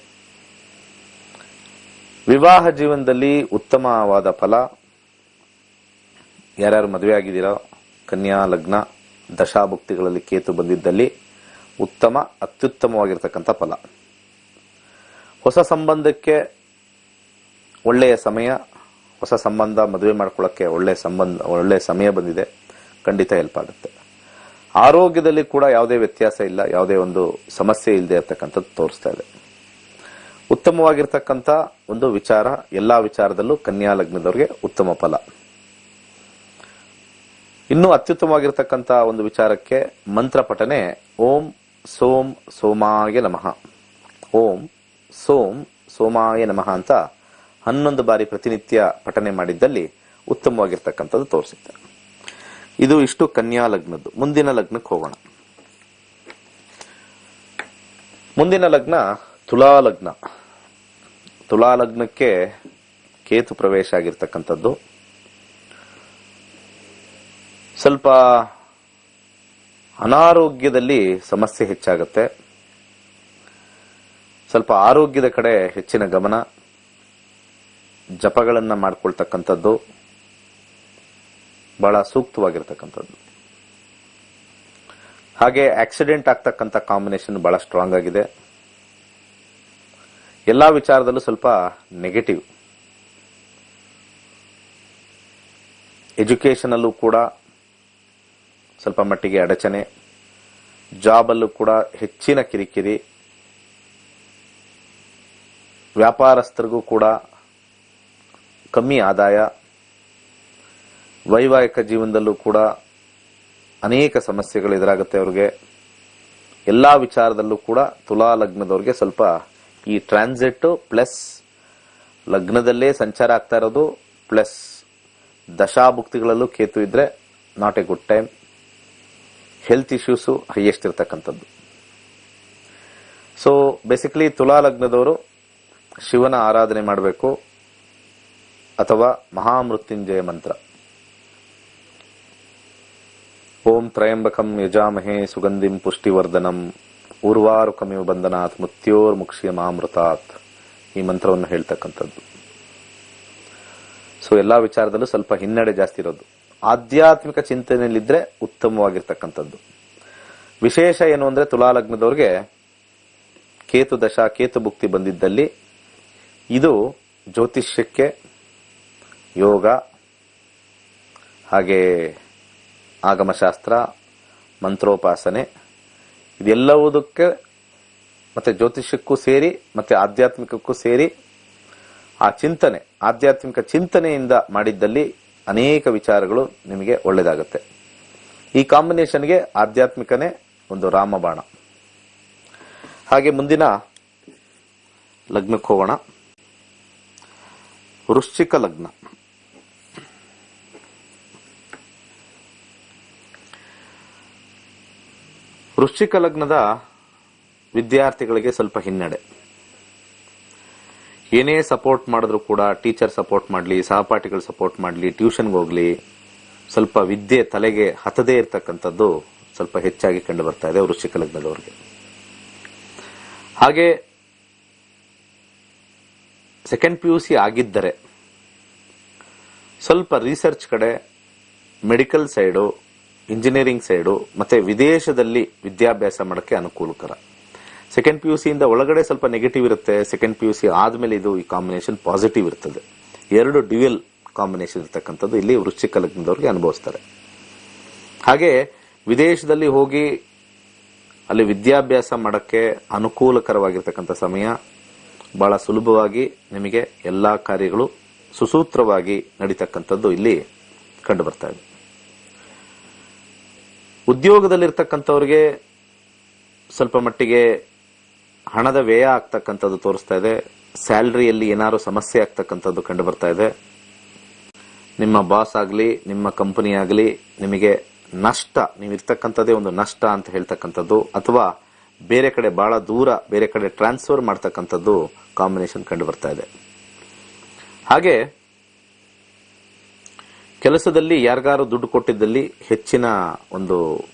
ವಿವಾಹ ಜೀವನದಲ್ಲಿ ಉತ್ತಮವಾದ ಫಲ. ಯಾರ್ಯಾರು ಮದುವೆ ಆಗಿದ್ದೀರೋ, ಕನ್ಯಾ ಲಗ್ನ ದಶಾಭುಕ್ತಿಗಳಲ್ಲಿ ಕೇತು ಬಂದಿದ್ದಲ್ಲಿ ಉತ್ತಮ, ಅತ್ಯುತ್ತಮವಾಗಿರ್ತಕ್ಕಂಥ ಫಲ. ಹೊಸ ಸಂಬಂಧಕ್ಕೆ ಒಳ್ಳೆಯ ಸಮಯ, ಹೊಸ ಸಂಬಂಧ ಮದುವೆ ಮಾಡ್ಕೊಳ್ಳೋಕ್ಕೆ ಒಳ್ಳೆಯ ಸಮಯ ಬಂದಿದೆ, ಖಂಡಿತ ಹೆಲ್ಪ್ ಆಗುತ್ತೆ. ಆರೋಗ್ಯದಲ್ಲಿ ಕೂಡ ಯಾವುದೇ ವ್ಯತ್ಯಾಸ ಇಲ್ಲ, ಯಾವುದೇ ಒಂದು ಸಮಸ್ಯೆ ಇಲ್ಲದೆ ಇರತಕ್ಕಂಥದ್ದು ತೋರಿಸ್ತಾ ಇದೆ. ಉತ್ತಮವಾಗಿರ್ತಕ್ಕಂಥ ಒಂದು ವಿಚಾರ, ಎಲ್ಲಾ ವಿಚಾರದಲ್ಲೂ ಕನ್ಯಾ ಲಗ್ನದವರಿಗೆ ಉತ್ತಮ ಫಲ. ಇನ್ನು ಅತ್ಯುತ್ತಮವಾಗಿರ್ತಕ್ಕಂಥ ಒಂದು ವಿಚಾರಕ್ಕೆ ಮಂತ್ರ ಪಠನೆ. ಓಂ ಸೋಂ ಸೋಮಾಯ ನಮಃ, ಓಂ ಸೋಂ ಸೋಮಾಯ ನಮಃ ಅಂತ 11 ಬಾರಿ ಪ್ರತಿನಿತ್ಯ ಪಠನೆ ಮಾಡಿದ್ದಲ್ಲಿ ಉತ್ತಮವಾಗಿರ್ತಕ್ಕಂಥದ್ದು ತೋರಿಸುತ್ತೆ. ಇದು ಇಷ್ಟು ಕನ್ಯಾ ಲಗ್ನದ್ದು. ಮುಂದಿನ ಲಗ್ನಕ್ಕೆ ಹೋಗೋಣ. ಮುಂದಿನ ಲಗ್ನ ತುಲಾ ಲಗ್ನ. ತುಲಾ ಲಗ್ನಕ್ಕೆ ಕೇತು ಪ್ರವೇಶ ಆಗಿರ್ತಕ್ಕಂಥದ್ದು. ಸ್ವಲ್ಪ ಅನಾರೋಗ್ಯದಲ್ಲಿ ಸಮಸ್ಯೆ ಹೆಚ್ಚಾಗುತ್ತೆ. ಸ್ವಲ್ಪ ಆರೋಗ್ಯದ ಕಡೆ ಹೆಚ್ಚಿನ ಗಮನ, ಜಪಗಳನ್ನ ಮಾಡ್ಕೊಳ್ತಕ್ಕಂಥದ್ದು ಬಹಳ ಸೂಕ್ತವಾಗಿರ್ತಕ್ಕಂಥದ್ದು. ಹಾಗೆ ಆಕ್ಸಿಡೆಂಟ್ ಆಗ್ತಕ್ಕಂಥ ಕಾಂಬಿನೇಷನ್ ಬಹಳ ಸ್ಟ್ರಾಂಗ್ ಆಗಿದೆ. ಎಲ್ಲಾ ವಿಚಾರದಲ್ಲೂ ಸ್ವಲ್ಪ ನೆಗೆಟಿವ್. ಎಜುಕೇಶನ್ ಅಲ್ಲೂ ಕೂಡ ಸ್ವಲ್ಪ ಮಟ್ಟಿಗೆ ಅಡಚಣೆ, ಜಾಬ್ ಅಲ್ಲೂ ಕೂಡ ಹೆಚ್ಚಿನ ಕಿರಿಕಿರಿ, ವ್ಯಾಪಾರಸ್ಥರಿಗೂ ಕೂಡ ಕಮ್ಮಿ ಆದಾಯ, ವೈವಾಹಿಕ ಜೀವನದಲ್ಲೂ ಕೂಡ ಅನೇಕ ಸಮಸ್ಯೆಗಳು ಎದುರಾಗುತ್ತೆ ಅವ್ರಿಗೆ. ಎಲ್ಲಾ ವಿಚಾರದಲ್ಲೂ ಕೂಡ ತುಲಾ ಲಗ್ನದವ್ರಿಗೆ ಸ್ವಲ್ಪ ಈ ಟ್ರಾನ್ಸಿಟ್ ಪ್ಲಸ್ ಲಗ್ನದಲ್ಲೇ ಸಂಚಾರ ಆಗ್ತಾ ಇರೋದು ಪ್ಲಸ್ ದಶಾಭುಕ್ತಿಗಳಲ್ಲೂ ಕೇತು ಇದ್ರೆ not A good time. Health issues highest ಇರ್ತಕ್ಕಂಥದ್ದು. ಸೊ ಬೇಸಿಕಲಿ ತುಲಾ ಲಗ್ನದವರು ಶಿವನ ಆರಾಧನೆ ಮಾಡಬೇಕು ಅಥವಾ ಮಹಾಮೃತ್ಯುಂಜಯ ಮಂತ್ರ ಓಂ ತ್ರಯಂಬಕಂ ಯಜಾಮಹೇ ಸುಗಂಧಿಂ ಪುಷ್ಟಿವರ್ಧನಂ ಊರ್ವಾರುಕಮಿವ ಬಂಧನಾತ್ ಮೃತ್ಯೋರ್ಮುಕ್ಷ್ಯಮಾಮೃತಾತ್ ಈ ಮಂತ್ರವನ್ನು ಹೇಳ್ತಕ್ಕಂಥದ್ದು. ಸೊ ಎಲ್ಲಾ ವಿಚಾರದಲ್ಲೂ ಸ್ವಲ್ಪ ಹಿನ್ನಡೆ ಜಾಸ್ತಿ ಇರೋದು. ಆಧ್ಯಾತ್ಮಿಕ ಚಿಂತನೆಯಲ್ಲಿದ್ರೆ ಉತ್ತಮವಾಗಿರ್ತಕ್ಕಂಥದ್ದು. ವಿಶೇಷ ಏನು ಅಂದ್ರೆ ತುಲಾ ಲಗ್ನದವ್ರಿಗೆ ಕೇತು ದಶಾ ಕೇತು ಭುಕ್ತಿ ಬಂದಿದ್ದಲ್ಲಿ ಇದು ಜ್ಯೋತಿಷ್ಯಕ್ಕೆ, ಯೋಗ, ಹಾಗೆ ಆಗಮಶಾಸ್ತ್ರ, ಮಂತ್ರೋಪಾಸನೆ ಇದೆಲ್ಲವುದಕ್ಕೆ ಮತ್ತೆ ಜ್ಯೋತಿಷ್ಯಕ್ಕೂ ಸೇರಿ ಮತ್ತೆ ಆಧ್ಯಾತ್ಮಿಕಕ್ಕೂ ಸೇರಿ ಆ ಚಿಂತನೆ, ಆಧ್ಯಾತ್ಮಿಕ ಚಿಂತನೆಯಿಂದ ಮಾಡಿದ್ದಲ್ಲಿ ಅನೇಕ ವಿಚಾರಗಳು ನಿಮಗೆ ಒಳ್ಳೆಯದಾಗುತ್ತೆ. ಈ ಕಾಂಬಿನೇಷನ್ಗೆ ಆಧ್ಯಾತ್ಮಿಕನೇ ಒಂದು ರಾಮಬಾಣ. ಹಾಗೆ ಮುಂದಿನ ಲಗ್ನಕ್ಕೆ ಹೋಗೋಣ. ವೃಶ್ಚಿಕ ಲಗ್ನ. ವೃಶ್ಚಿಕ ಲಗ್ನದ ವಿದ್ಯಾರ್ಥಿಗಳಿಗೆ ಸ್ವಲ್ಪ ಹಿನ್ನಡೆ. ಏನೇ ಸಪೋರ್ಟ್ ಮಾಡಿದ್ರು ಕೂಡ, ಟೀಚರ್ ಸಪೋರ್ಟ್ ಮಾಡಲಿ, ಸಹಪಾಠಿಗಳು ಸಪೋರ್ಟ್ ಮಾಡಲಿ, ಟ್ಯೂಷನ್ಗೆ ಹೋಗ್ಲಿ, ಸ್ವಲ್ಪ ವಿದ್ಯೆ ತಲೆಗೆ ಹತ್ತದೇ ಇರತಕ್ಕಂಥದ್ದು ಸ್ವಲ್ಪ ಹೆಚ್ಚಾಗಿ ಕಂಡು ಬರ್ತಾ ಇದೆ ವೃಶ್ಚಿಕ ಲಗ್ನದವರಿಗೆ. ಹಾಗೆ ಸೆಕೆಂಡ್ PUC ಆಗಿದ್ದರೆ ಸ್ವಲ್ಪ ರಿಸರ್ಚ್ ಕಡೆ, ಮೆಡಿಕಲ್ ಸೈಡು, ಇಂಜಿನಿಯರಿಂಗ್ ಸೈಡು ಮತ್ತೆ ವಿದೇಶದಲ್ಲಿ ವಿದ್ಯಾಭ್ಯಾಸ ಮಾಡೋಕ್ಕೆ ಅನುಕೂಲಕರ. ಸೆಕೆಂಡ್ PUC ಇಂದ ಒಳಗಡೆ ಸ್ವಲ್ಪ ನೆಗೆಟಿವ್ ಇರುತ್ತೆ. ಸೆಕೆಂಡ್ PUC ಆದ್ಮೇಲೆ ಇದು ಈ ಕಾಂಬಿನೇಷನ್ ಪಾಸಿಟಿವ್ ಇರ್ತದೆ. ಎರಡು ಡ್ಯುಯಲ್ ಕಾಂಬಿನೇಷನ್ ಇರ್ತಕ್ಕಂಥದ್ದು ಇಲ್ಲಿ ವೃಶ್ಚಿಕ ಲಗ್ನದವರಿಗೆ ಅನುಭವಿಸ್ತಾರೆ. ಹಾಗೆ ವಿದೇಶದಲ್ಲಿ ಹೋಗಿ ಅಲ್ಲಿ ವಿದ್ಯಾಭ್ಯಾಸ ಮಾಡಕ್ಕೆ ಅನುಕೂಲಕರವಾಗಿರ್ತಕ್ಕಂಥ ಸಮಯ. ಬಹಳ ಸುಲಭವಾಗಿ ನಿಮಗೆ ಎಲ್ಲಾ ಕಾರ್ಯಗಳು ಸುಸೂತ್ರವಾಗಿ ನಡೀತಕ್ಕಂಥದ್ದು ಇಲ್ಲಿ ಕಂಡು ಬರ್ತಾ ಇದೆ. ಉದ್ಯೋಗದಲ್ಲಿರ್ತಕ್ಕಂಥವ್ರಿಗೆ ಸ್ವಲ್ಪ ಮಟ್ಟಿಗೆ ಹಣದ ವ್ಯಯ ಆಗ್ತಕ್ಕಂಥದ್ದು ತೋರಿಸ್ತಾ ಇದೆ. ಸ್ಯಾಲರಿಯಲ್ಲಿ ಏನಾದ್ರು ಸಮಸ್ಯೆ ಆಗ್ತಕ್ಕಂಥದ್ದು ಕಂಡು ಬರ್ತಾ ಇದೆ. ನಿಮ್ಮ ಬಾಸ್ ಆಗಲಿ, ನಿಮ್ಮ ಕಂಪನಿ ಆಗಲಿ ನಿಮಗೆ ನಷ್ಟ, ನೀವಿರ್ತಕ್ಕಂಥದ್ದೇ ಒಂದು ನಷ್ಟ ಅಂತ ಹೇಳ್ತಕ್ಕಂಥದ್ದು, ಅಥವಾ ಬೇರೆ ಕಡೆ ಬಹಳ ದೂರ ಬೇರೆ ಕಡೆ ಟ್ರಾನ್ಸ್ಫರ್ ಮಾಡ್ತಕ್ಕಂಥದ್ದು ಕಾಂಬಿನೇಷನ್ ಕಂಡು ಬರ್ತಾ ಇದೆ. ಹಾಗೆ ಕೆಲಸದಲ್ಲಿ ಯಾರಿಗಾರು ದುಡ್ಡು ಕೊಟ್ಟಿದ್ದಲ್ಲಿ ಹೆಚ್ಚಿನ ಒಂದು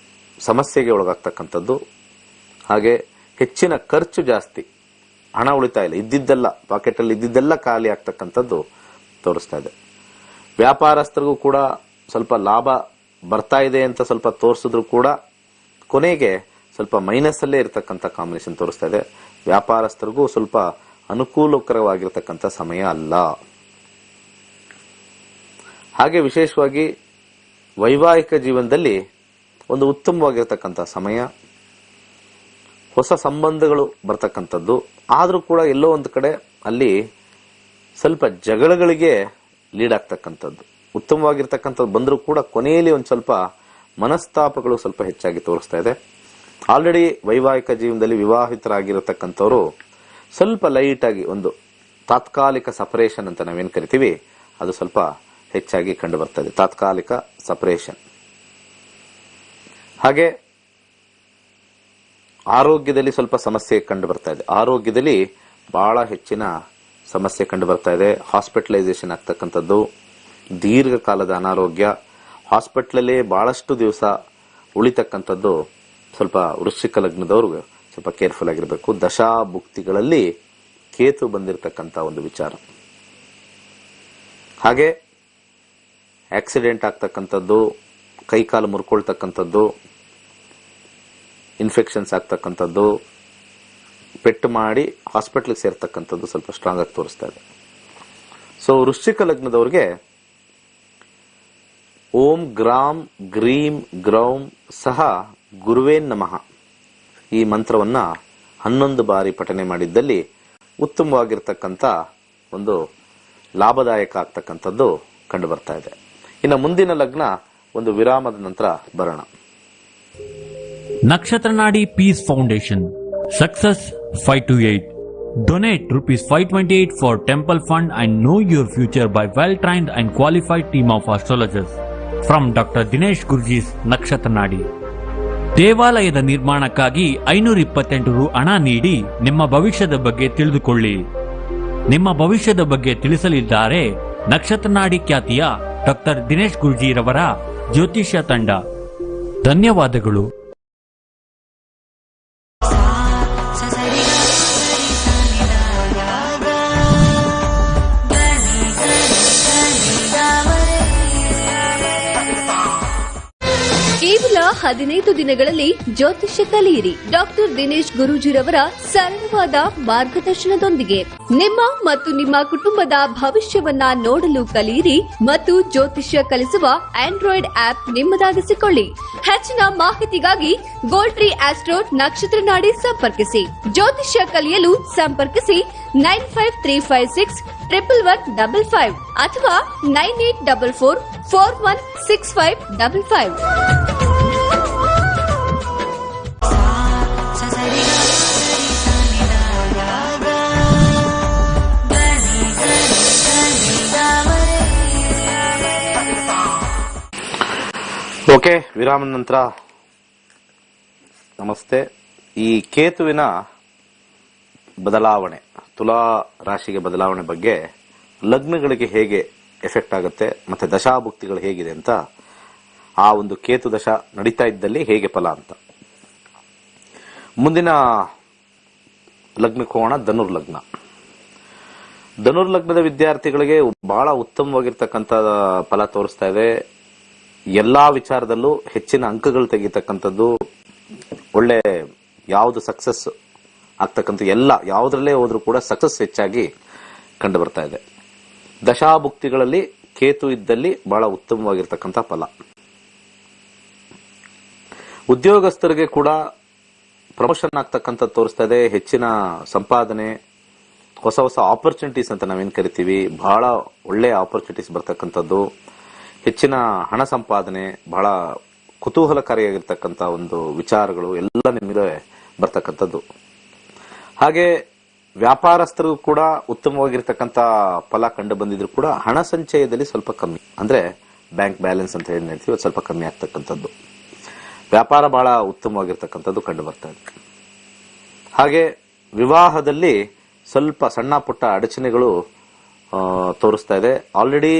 ಸಮಸ್ಯೆಗೆ ಒಳಗಾಗ್ತಕ್ಕಂಥದ್ದು. ಹಾಗೆ ಹೆಚ್ಚಿನ ಖರ್ಚು ಜಾಸ್ತಿ, ಹಣ ಉಳಿತಾಯ ಇಲ್ಲ, ಇದ್ದಿದ್ದೆಲ್ಲ ಪಾಕೆಟ್ ಅಲ್ಲಿ ಇದ್ದಿದ್ದೆಲ್ಲ ಖಾಲಿ ಆಗ್ತಕ್ಕಂಥದ್ದು ತೋರಿಸ್ತಾ ಇದೆ. ವ್ಯಾಪಾರಸ್ಥರಿಗೂ ಕೂಡ ಸ್ವಲ್ಪ ಲಾಭ ಬರ್ತಾ ಇದೆ ಅಂತ ಸ್ವಲ್ಪ ತೋರಿಸಿದ್ರು ಕೂಡ ಕೊನೆಗೆ ಸ್ವಲ್ಪ ಮೈನಸ್ ಅಲ್ಲೇ ಇರತಕ್ಕಂಥ ಕಾಂಬಿನೇಷನ್ ತೋರಿಸ್ತಾ ಇದೆ. ವ್ಯಾಪಾರಸ್ಥರಿಗೂ ಸ್ವಲ್ಪ ಅನುಕೂಲಕರವಾಗಿರ್ತಕ್ಕಂಥ ಸಮಯ ಅಲ್ಲ. ಹಾಗೆ ವಿಶೇಷವಾಗಿ ವೈವಾಹಿಕ ಜೀವನದಲ್ಲಿ ಒಂದು ಉತ್ತಮವಾಗಿರ್ತಕ್ಕಂಥ ಸಮಯ. ಹೊಸ ಸಂಬಂಧಗಳು ಬರ್ತಕ್ಕಂಥದ್ದು. ಆದ್ರೂ ಕೂಡ ಎಲ್ಲೋ ಒಂದು ಕಡೆ ಅಲ್ಲಿ ಸ್ವಲ್ಪ ಜಗಳಗಳಿಗೆ ಲೀಡ್ ಆಗ್ತಕ್ಕಂಥದ್ದು. ಉತ್ತಮವಾಗಿರ್ತಕ್ಕಂಥದ್ದು ಬಂದರೂ ಕೂಡ ಕೊನೆಯಲ್ಲಿ ಒಂದು ಸ್ವಲ್ಪ ಮನಸ್ತಾಪಗಳು ಸ್ವಲ್ಪ ಹೆಚ್ಚಾಗಿ ತೋರಿಸ್ತಾ ಇದೆ. ಆಲ್ರೆಡಿ ವೈವಾಹಿಕ ಜೀವನದಲ್ಲಿ ವಿವಾಹಿತರಾಗಿರತಕ್ಕಂಥವ್ರು ಸ್ವಲ್ಪ ಲೈಟ್ ಆಗಿ ಒಂದು ತಾತ್ಕಾಲಿಕ ಸಪರೇಷನ್ ಅಂತ ನಾವೇನ್ ಕರಿತೀವಿ, ಅದು ಸ್ವಲ್ಪ ಹೆಚ್ಚಾಗಿ ಕಂಡು ಬರ್ತಾ ಇದೆ. ತಾತ್ಕಾಲಿಕ ಸಪರೇಷನ್. ಹಾಗೆ ಆರೋಗ್ಯದಲ್ಲಿ ಸ್ವಲ್ಪ ಸಮಸ್ಯೆ ಕಂಡು ಬರ್ತಾ ಇದೆ. ಆರೋಗ್ಯದಲ್ಲಿ ಬಹಳ ಹೆಚ್ಚಿನ ಸಮಸ್ಯೆ ಕಂಡು ಬರ್ತಾ ಇದೆ. ಹಾಸ್ಪಿಟಲೈಸೇಷನ್ ಆಗ್ತಕ್ಕಂಥದ್ದು, ದೀರ್ಘಕಾಲದ ಅನಾರೋಗ್ಯ, ಹಾಸ್ಪಿಟಲಲ್ಲೇ ಬಹಳಷ್ಟು ದಿವಸ ಉಳಿತಕ್ಕಂಥದ್ದು ಸ್ವಲ್ಪ ವೃಶ್ಚಿಕ ಲಗ್ನದವರು ಸ್ವಲ್ಪ ಕೇರ್ಫುಲ್ ಆಗಿರಬೇಕು. ದಶಾ ಭುಕ್ತಿಗಳಲ್ಲಿ ಕೇತು ಬಂದಿರತಕ್ಕಂಥ ಒಂದು ವಿಚಾರ. ಹಾಗೆ ಆಕ್ಸಿಡೆಂಟ್ ಆಗ್ತಕ್ಕಂಥದ್ದು, ಕೈಕಾಲು ಮುರ್ಕೊಳ್ತಕ್ಕಂಥದ್ದು, ಇನ್ಫೆಕ್ಷನ್ಸ್ ಆಗ್ತಕ್ಕಂಥದ್ದು, ಪೆಟ್ಟು ಮಾಡಿ ಹಾಸ್ಪಿಟಲ್ಗೆ ಸೇರ್ತಕ್ಕಂಥದ್ದು ಸ್ವಲ್ಪ ಸ್ಟ್ರಾಂಗ್ ಆಗಿ ತೋರಿಸ್ತಾ ಇದೆ. ಸೊ ವೃಶ್ಚಿಕ ಲಗ್ನದವ್ರಿಗೆ ಓಂ ಗ್ರಾಂ ಗ್ರೀಂ ಗ್ರೌಂ ಸಹ ಗುರುವೇನ್ ನಮಃ ಈ ಮಂತ್ರವನ್ನ 11 ಬಾರಿ ಪಠನೆ ಮಾಡಿದ್ದಲ್ಲಿ ಉತ್ತಮವಾಗಿರ್ತಕ್ಕಂಥ ಒಂದು ಲಾಭದಾಯಕ ಆಗ್ತಕ್ಕಂಥದ್ದು ಕಂಡು ಬರ್ತಾ ಇದೆ. ಇನ್ನು ಮುಂದಿನ ಲಗ್ನ ಒಂದು ವಿರಾಮದ ನಂತರ ಬರೋಣ. Nakshatranadi Peace Foundation. Success 528. Donate ₹528 for temple fund and know your future by well-trained and qualified team of astrologers. From Dr. Dinesh Gurji's Nakshatranadi. ದೇವಾಲಯದ ನಿರ್ಮಾಣಕ್ಕಾಗಿ 528 ರು ಹಣ ನೀಡಿ ನಿಮ್ಮ ಭವಿಷ್ಯದ ಬಗ್ಗೆ ತಿಳಿದುಕೊಳ್ಳಿ. ನಿಮ್ಮ ಭವಿಷ್ಯದ ಬಗ್ಗೆ ತಿಳಿಸಲಿದ್ದಾರೆ ನಕ್ಷತ್ರನಾಡಿ ಖ್ಯಾತಿಯ ಡಾಕ್ಟರ್ ದಿನೇಶ್ ಗುರೂಜಿರವರ ಜ್ಯೋತಿಷ್ಯ ತಂಡ. ಧನ್ಯವಾದಗಳು. ಕೇವಲ 15 ದಿನಗಳಲ್ಲಿ ಜ್ಯೋತಿಷ್ಯ ಕಲಿಯಿರಿ. ಡಾಕ್ಟರ್ ದಿನೇಶ್ ಗುರೂಜಿರವರ ಸರಳವಾದ ಮಾರ್ಗದರ್ಶನದೊಂದಿಗೆ ನಿಮ್ಮ ಮತ್ತು ನಿಮ್ಮ ಕುಟುಂಬದ ಭವಿಷ್ಯವನ್ನ ನೋಡಲು ಕಲಿಯಿರಿ ಮತ್ತು ಜ್ಯೋತಿಷ್ಯ ಕಲಿಸುವ ಆಂಡ್ರಾಯ್ಡ್ ಆಪ್ ನಿಮ್ಮದಾಗಿಸಿಕೊಳ್ಳಿ. ಹೆಚ್ಚಿನ ಮಾಹಿತಿಗಾಗಿ ಗೋಲ್ಡ್ ಟ್ರೀ ಆಸ್ಟ್ರೋ ನಕ್ಷತ್ರ ನಾಡಿ ಸಂಪರ್ಕಿಸಿ. ಜ್ಯೋತಿಷ್ಯ ಕಲಿಯಲು ಸಂಪರ್ಕಿಸಿ 9535611155 ಅಥವಾ 9844416555. ಓಕೆ, ವಿರಾಮದ ನಂತರ ನಮಸ್ತೆ. ಈ ಕೇತುವಿನ ಬದಲಾವಣೆ, ತುಲಾ ರಾಶಿಗೆ ಬದಲಾವಣೆ ಬಗ್ಗೆ ಲಗ್ನಗಳಿಗೆ ಹೇಗೆ ಎಫೆಕ್ಟ್ ಆಗುತ್ತೆ ಮತ್ತೆ ದಶಾಭುಕ್ತಿಗಳು ಹೇಗಿದೆ ಅಂತ, ಆ ಒಂದು ಕೇತು ದಶ ನಡೀತಾ ಇದ್ದಲ್ಲಿ ಹೇಗೆ ಫಲ ಅಂತ. ಮುಂದಿನ ಲಗ್ನಕ್ಕೆ ಹೋಗೋಣ. ಧನುರ್ಲಗ್ನ. ಧನುರ್ಲಗ್ನದ ವಿದ್ಯಾರ್ಥಿಗಳಿಗೆ ಬಹಳ ಉತ್ತಮವಾಗಿರ್ತಕ್ಕಂಥ ಫಲ ತೋರಿಸ್ತಾ ಇದೆ. ಎಲ್ಲಾ ವಿಚಾರದಲ್ಲೂ ಹೆಚ್ಚಿನ ಅಂಕಗಳು ತೆಗಿತಕ್ಕಂಥದ್ದು, ಒಳ್ಳೆ ಯಾವುದು ಸಕ್ಸಸ್ ಆಗ್ತಕ್ಕಂಥ ಎಲ್ಲ ಯಾವುದ್ರಲ್ಲೇ ಹೋದ್ರೂ ಕೂಡ ಸಕ್ಸಸ್ ಹೆಚ್ಚಾಗಿ ಕಂಡು ಬರ್ತಾ ಇದೆ. ದಶಾಭುಕ್ತಿಗಳಲ್ಲಿ ಕೇತು ಇದ್ದಲ್ಲಿ ಬಹಳ ಉತ್ತಮವಾಗಿರ್ತಕ್ಕಂಥ ಫಲ. ಉದ್ಯೋಗಸ್ಥರಿಗೆ ಕೂಡ ಪ್ರಮೋಷನ್ ಆಗ್ತಕ್ಕಂಥ ತೋರಿಸ್ತಾ ಇದೆ. ಹೆಚ್ಚಿನ ಸಂಪಾದನೆ, ಹೊಸ ಹೊಸ ಆಪರ್ಚುನಿಟೀಸ್ ಅಂತ ನಾವೇನ್ ಕರಿತೀವಿ, ಬಹಳ ಒಳ್ಳೆ ಆಪರ್ಚುನಿಟೀಸ್ ಬರ್ತಕ್ಕಂಥದ್ದು, ಹೆಚ್ಚಿನ ಹಣ ಸಂಪಾದನೆ, ಬಹಳ ಕುತೂಹಲಕಾರಿಯಾಗಿರ್ತಕ್ಕಂಥ ಒಂದು ವಿಚಾರಗಳು ಎಲ್ಲ ನಿಮಗೆ ಬರ್ತಕ್ಕಂಥದ್ದು. ಹಾಗೆ ವ್ಯಾಪಾರಸ್ಥರು ಕೂಡ ಉತ್ತಮವಾಗಿರ್ತಕ್ಕಂಥ ಫಲ ಕಂಡು ಬಂದಿದ್ರು ಕೂಡ ಹಣ ಸಂಚಯದಲ್ಲಿ ಸ್ವಲ್ಪ ಕಮ್ಮಿ, ಅಂದ್ರೆ ಬ್ಯಾಂಕ್ ಬ್ಯಾಲೆನ್ಸ್ ಅಂತ ಏನ್ ಹೇಳ್ತೀವಿ ಅದು ಸ್ವಲ್ಪ ಕಮ್ಮಿ ಆಗ್ತಕ್ಕಂಥದ್ದು. ವ್ಯಾಪಾರ ಬಹಳ ಉತ್ತಮವಾಗಿರ್ತಕ್ಕಂಥದ್ದು ಕಂಡು ಬರ್ತಾ ಇದೆ. ಹಾಗೆ ವಿವಾಹದಲ್ಲಿ ಸ್ವಲ್ಪ ಸಣ್ಣ ಪುಟ್ಟ ಅಡಚಣೆಗಳು ತೋರಿಸ್ತಾ ಇದೆ. ಆಲ್ರೆಡಿ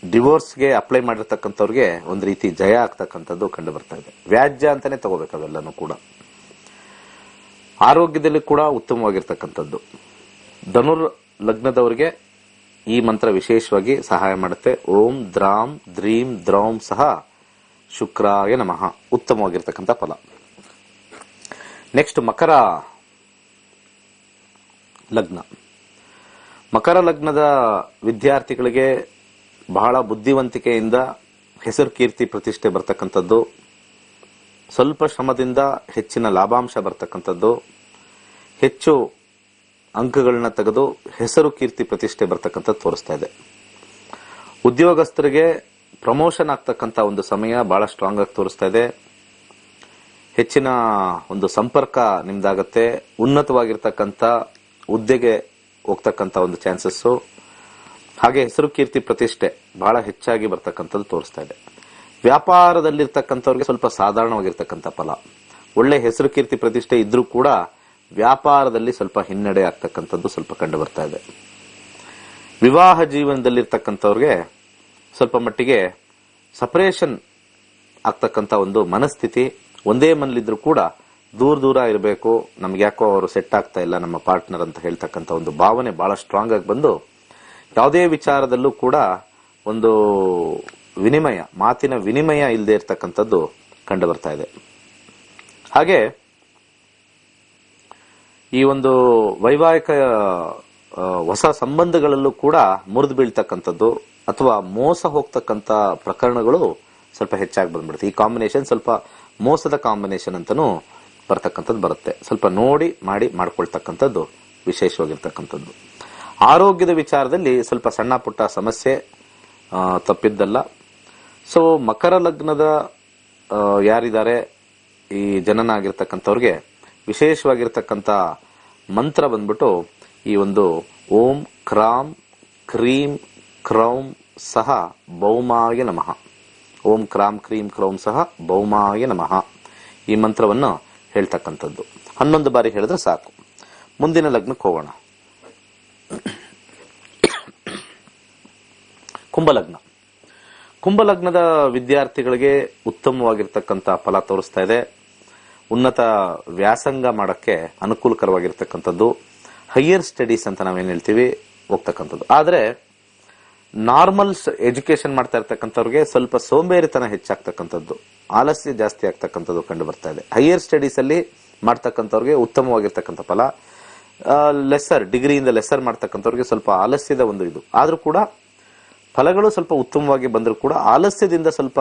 ಡಿವೋರ್ಸ್ಗೆ ಅಪ್ಲೈ ಮಾಡಿರ್ತಕ್ಕಂಥವ್ರಿಗೆ ಒಂದು ರೀತಿ ಜಯ ಆಗ್ತಕ್ಕಂಥದ್ದು ಕಂಡು ಬರ್ತಾ ಇದೆ. ವ್ಯಾಜ್ಯ ಅಂತಾನೆ ತಗೋಬೇಕು ಅವೆಲ್ಲನೂ ಕೂಡ. ಆರೋಗ್ಯದಲ್ಲಿ ಕೂಡ ಉತ್ತಮವಾಗಿರ್ತಕ್ಕಂಥದ್ದು. ಧನುರ್ ಲಗ್ನದವರಿಗೆ ಈ ಮಂತ್ರ ವಿಶೇಷವಾಗಿ ಸಹಾಯ ಮಾಡುತ್ತೆ. ಓಂ ದ್ರಾಂ ದ್ರೀಂ ದ್ರೌಂ ಸಹ ಶುಕ್ರಾಯ ನಮಃ. ಉತ್ತಮವಾಗಿರ್ತಕ್ಕಂಥ ಫಲ. ನೆಕ್ಸ್ಟ್ ಮಕರ ಲಗ್ನ. ಮಕರ ಲಗ್ನದ ವಿದ್ಯಾರ್ಥಿಗಳಿಗೆ ಬಹಳ ಬುದ್ಧಿವಂತಿಕೆಯಿಂದ ಹೆಸರು ಕೀರ್ತಿ ಪ್ರತಿಷ್ಠೆ ಬರ್ತಕ್ಕಂಥದ್ದು, ಸ್ವಲ್ಪ ಶ್ರಮದಿಂದ ಹೆಚ್ಚಿನ ಲಾಭಾಂಶ ಬರ್ತಕ್ಕಂಥದ್ದು, ಹೆಚ್ಚು ಅಂಕಗಳನ್ನ ತೆಗೆದು ಹೆಸರು ಕೀರ್ತಿ ಪ್ರತಿಷ್ಠೆ ಬರ್ತಕ್ಕಂಥದ್ದು ತೋರಿಸ್ತಾ ಇದೆ. ಉದ್ಯೋಗಸ್ಥರಿಗೆ ಪ್ರಮೋಷನ್ ಆಗ್ತಕ್ಕಂಥ ಒಂದು ಸಮಯ ಬಹಳ ಸ್ಟ್ರಾಂಗ್ ಆಗಿ ತೋರಿಸ್ತಾ ಇದೆ. ಹೆಚ್ಚಿನ ಒಂದು ಸಂಪರ್ಕ ನಿಮ್ದಾಗತ್ತೆ. ಉನ್ನತವಾಗಿರ್ತಕ್ಕಂಥ ಹುದ್ದೆಗೆ ಹೋಗ್ತಕ್ಕಂಥ ಒಂದು ಚಾನ್ಸಸ್, ಹಾಗೆ ಹೆಸರು ಕೀರ್ತಿ ಪ್ರತಿಷ್ಠೆ ಬಹಳ ಹೆಚ್ಚಾಗಿ ಬರ್ತಕ್ಕಂಥದ್ದು ತೋರಿಸ್ತಾ ಇದೆ. ವ್ಯಾಪಾರದಲ್ಲಿರ್ತಕ್ಕಂಥವ್ರಿಗೆ ಸ್ವಲ್ಪ ಸಾಧಾರಣವಾಗಿರ್ತಕ್ಕಂಥ ಫಲ. ಒಳ್ಳೆ ಹೆಸರು ಕೀರ್ತಿ ಪ್ರತಿಷ್ಠೆ ಇದ್ರೂ ಕೂಡ ವ್ಯಾಪಾರದಲ್ಲಿ ಸ್ವಲ್ಪ ಹಿನ್ನಡೆ ಆಗ್ತಕ್ಕಂಥದ್ದು ಸ್ವಲ್ಪ ಕಂಡು ಬರ್ತಾ ಇದೆ. ವಿವಾಹ ಜೀವನದಲ್ಲಿರ್ತಕ್ಕಂಥವ್ರಿಗೆ ಸ್ವಲ್ಪ ಮಟ್ಟಿಗೆ ಸಪರೇಷನ್ ಆಗ್ತಕ್ಕಂಥ ಒಂದು ಮನಸ್ಥಿತಿ. ಒಂದೇ ಮನೇಲಿದ್ರು ಕೂಡ ದೂರ ದೂರ ಇರಬೇಕು, ನಮ್ಗೆ ಯಾಕೋ ಅವರು ಸೆಟ್ ಆಗ್ತಾ ಇಲ್ಲ ನಮ್ಮ ಪಾರ್ಟ್ನರ್ ಅಂತ ಹೇಳ್ತಕ್ಕಂಥ ಒಂದು ಭಾವನೆ ಬಹಳ ಸ್ಟ್ರಾಂಗ್ ಆಗಿ ಬಂದು ಯಾವುದೇ ವಿಚಾರದಲ್ಲೂ ಕೂಡ ಒಂದು ವಿನಿಮಯ, ಮಾತಿನ ವಿನಿಮಯ ಇಲ್ಲದೆ ಇರತಕ್ಕಂಥದ್ದು ಕಂಡು ಬರ್ತಾ ಇದೆ. ಹಾಗೆ ಈ ಒಂದು ವೈವಾಹಿಕ ಹೊಸ ಸಂಬಂಧಗಳಲ್ಲೂ ಕೂಡ ಮುರಿದು ಬೀಳ್ತಕ್ಕಂಥದ್ದು ಅಥವಾ ಮೋಸ ಹೋಗ್ತಕ್ಕಂಥ ಪ್ರಕರಣಗಳು ಸ್ವಲ್ಪ ಹೆಚ್ಚಾಗಿ ಬಂದ್ಬಿಡುತ್ತೆ. ಈ ಕಾಂಬಿನೇಷನ್ ಸ್ವಲ್ಪ ಮೋಸದ ಕಾಂಬಿನೇಷನ್ ಅಂತಾನೂ ಬರ್ತಕ್ಕಂಥದ್ದು ಬರುತ್ತೆ. ಸ್ವಲ್ಪ ನೋಡಿ ಮಾಡಿ ಮಾಡ್ಕೊಳ್ತಕ್ಕಂಥದ್ದು ವಿಶೇಷವಾಗಿರ್ತಕ್ಕಂಥದ್ದು. ಆರೋಗ್ಯದ ವಿಚಾರದಲ್ಲಿ ಸ್ವಲ್ಪ ಸಣ್ಣ ಪುಟ್ಟ ಸಮಸ್ಯೆ ತಪ್ಪಿದ್ದಲ್ಲ. ಸೊ ಮಕರ ಲಗ್ನದ ಯಾರಿದ್ದಾರೆ ಈ ಜನನ ಆಗಿರ್ತಕ್ಕಂಥವ್ರಿಗೆ ವಿಶೇಷವಾಗಿರ್ತಕ್ಕಂಥ ಮಂತ್ರ ಬಂದ್ಬಿಟ್ಟು ಈ ಒಂದು ಓಂ ಕ್ರಾಂ ಕ್ರೀಂ ಕ್ರೌಂ ಸಹ ಭೌಮಾಯ ನಮಃ. ಓಂ ಕ್ರಾಂ ಕ್ರೀಂ ಕ್ರೌಂ ಸಹ ಭೌಮಾಯ ನಮಃ ಈ ಮಂತ್ರವನ್ನು ಹೇಳ್ತಕ್ಕಂಥದ್ದು 11 ಬಾರಿ ಹೇಳಿದ್ರೆ ಸಾಕು. ಮುಂದಿನ ಲಗ್ನಕ್ಕೆ ಹೋಗೋಣ. ಕುಂಭಲಗ್ನ. ಕುಂಭಲಗ್ನದ ವಿದ್ಯಾರ್ಥಿಗಳಿಗೆ ಉತ್ತಮವಾಗಿರ್ತಕ್ಕಂಥ ಫಲ ತೋರಿಸ್ತಾ ಇದೆ. ಉನ್ನತ ವ್ಯಾಸಂಗ ಮಾಡಕ್ಕೆ ಅನುಕೂಲಕರವಾಗಿರ್ತಕ್ಕಂಥದ್ದು, ಹೈಯರ್ ಸ್ಟಡೀಸ್ ಅಂತ ನಾವೇನ್ ಹೇಳ್ತೀವಿ ಹೋಗ್ತಕ್ಕಂಥದ್ದು. ಆದ್ರೆ ನಾರ್ಮಲ್ ಎಜುಕೇಶನ್ ಮಾಡ್ತಾ ಇರ್ತಕ್ಕಂಥವ್ರಿಗೆ ಸ್ವಲ್ಪ ಸೋಂಬೇರಿತನ ಹೆಚ್ಚಾಗ್ತಕ್ಕಂಥದ್ದು, ಆಲಸ್ಯ ಜಾಸ್ತಿ ಆಗ್ತಕ್ಕಂಥದ್ದು ಕಂಡು ಬರ್ತಾ ಇದೆ. ಹೈಯರ್ ಸ್ಟಡೀಸ್ ಅಲ್ಲಿ ಮಾಡ್ತಕ್ಕಂಥವ್ರಿಗೆ ಉತ್ತಮವಾಗಿರ್ತಕ್ಕಂಥ ಫಲ, ಲೆಸರ್ ಡಿಗ್ರಿಯಿಂದ ಲೆಸರ್ ಮಾಡ್ತಕ್ಕಂಥವ್ರಿಗೆ ಸ್ವಲ್ಪ ಆಲಸ್ಯದ ಒಂದು ಇದು, ಆದ್ರೂ ಕೂಡ ಫಲಗಳು ಸ್ವಲ್ಪ ಉತ್ತಮವಾಗಿ ಬಂದರೂ ಕೂಡ ಆಲಸ್ಯದಿಂದ ಸ್ವಲ್ಪ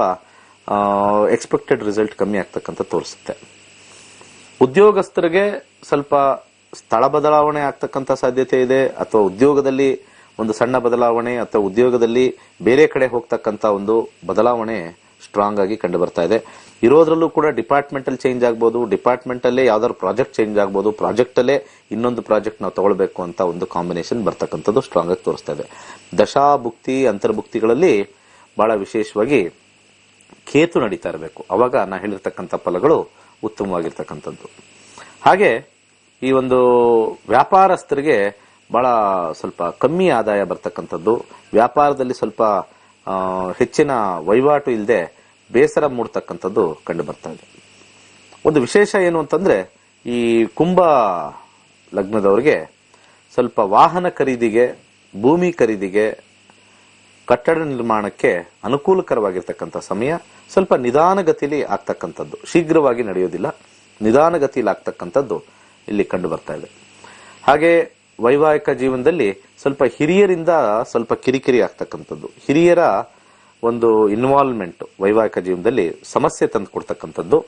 ಎಕ್ಸ್ಪೆಕ್ಟೆಡ್ ರಿಸಲ್ಟ್ ಕಮ್ಮಿ ಆಗ್ತಕ್ಕಂಥ ತೋರಿಸುತ್ತೆ. ಉದ್ಯೋಗಸ್ಥರಿಗೆ ಸ್ವಲ್ಪ ಸ್ಥಳ ಬದಲಾವಣೆ ಆಗ್ತಕ್ಕಂಥ ಸಾಧ್ಯತೆ ಇದೆ, ಅಥವಾ ಉದ್ಯೋಗದಲ್ಲಿ ಒಂದು ಸಣ್ಣ ಬದಲಾವಣೆ, ಅಥವಾ ಉದ್ಯೋಗದಲ್ಲಿ ಬೇರೆ ಕಡೆ ಹೋಗ್ತಕ್ಕಂಥ ಒಂದು ಬದಲಾವಣೆ ಸ್ಟ್ರಾಂಗ್ ಆಗಿ ಕಂಡು ಬರ್ತಾ ಇದೆ. ಇರೋದ್ರಲ್ಲೂ ಕೂಡ ಡಿಪಾರ್ಟ್ಮೆಂಟ್ ಅಲ್ಲಿ ಚೇಂಜ್ ಆಗ್ಬೋದು, ಡಿಪಾರ್ಟ್ಮೆಂಟ್ ಅಲ್ಲೇ ಯಾವ್ದಾದ್ರು ಪ್ರಾಜೆಕ್ಟ್ ಚೇಂಜ್ ಆಗ್ಬೋದು, ಪ್ರಾಜೆಕ್ಟ್ ಅಲ್ಲೇ ಇನ್ನೊಂದು ಪ್ರಾಜೆಕ್ಟ್ ನಾವು ತಗೊಳ್ಬೇಕು ಅಂತ ಒಂದು ಕಾಂಬಿನೇಷನ್ ಬರ್ತಕ್ಕಂಥದ್ದು ಸ್ಟ್ರಾಂಗ್ ಆಗಿ ತೋರಿಸ್ತಾ ಇದೆ. ದಶಾಭುಕ್ತಿ ಅಂತರ್ಭುಕ್ತಿಗಳಲ್ಲಿ ಬಹಳ ವಿಶೇಷವಾಗಿ ಕೇತು ನಡೀತಾ ಇರಬೇಕು, ಅವಾಗ ನಾ ಹೇಳಿರ್ತಕ್ಕಂಥ ಫಲಗಳು ಉತ್ತಮವಾಗಿರ್ತಕ್ಕಂಥದ್ದು. ಹಾಗೆ ಈ ಒಂದು ವ್ಯಾಪಾರಸ್ಥರಿಗೆ ಬಹಳ ಸ್ವಲ್ಪ ಕಮ್ಮಿ ಆದಾಯ ಬರ್ತಕ್ಕಂಥದ್ದು, ವ್ಯಾಪಾರದಲ್ಲಿ ಸ್ವಲ್ಪ ಹೆಚ್ಚಿನ ವಹಿವಾಟು ಇಲ್ಲದೆ ಬೇಸರ ಮೂಡ್ತಕ್ಕಂಥದ್ದು ಕಂಡು ಬರ್ತಾ ಇದೆ. ಒಂದು ವಿಶೇಷ ಏನು ಅಂತಂದ್ರೆ ಈ ಕುಂಭ ಲಗ್ನದವರಿಗೆ ಸ್ವಲ್ಪ ವಾಹನ ಖರೀದಿಗೆ, ಭೂಮಿ ಖರೀದಿಗೆ, ಕಟ್ಟಡ ನಿರ್ಮಾಣಕ್ಕೆ ಅನುಕೂಲಕರವಾಗಿರ್ತಕ್ಕಂಥ ಸಮಯ. ಸ್ವಲ್ಪ ನಿಧಾನಗತಿಯಲ್ಲಿ ಆಗ್ತಕ್ಕಂಥದ್ದು, ಶೀಘ್ರವಾಗಿ ನಡೆಯೋದಿಲ್ಲ, ನಿಧಾನಗತಿಯಲ್ಲಿ ಆಗ್ತಕ್ಕಂಥದ್ದು ಇಲ್ಲಿ ಕಂಡು ಬರ್ತಾ ಇದೆ. ಹಾಗೆ ವೈವಾಹಿಕ ಜೀವನದಲ್ಲಿ ಸ್ವಲ್ಪ ಹಿರಿಯರಿಂದ ಸ್ವಲ್ಪ ಕಿರಿಕಿರಿ ಆಗ್ತಕ್ಕಂಥದ್ದು, ಹಿರಿಯರ ಒಂದು ಇನ್ವಾಲ್ವ್ಮೆಂಟ್ ವೈವಾಹಿಕ ಜೀವನದಲ್ಲಿ ಸಮಸ್ಯೆ ತಂದು ಕೊಡ್ತಕ್ಕಂಥದ್ದು,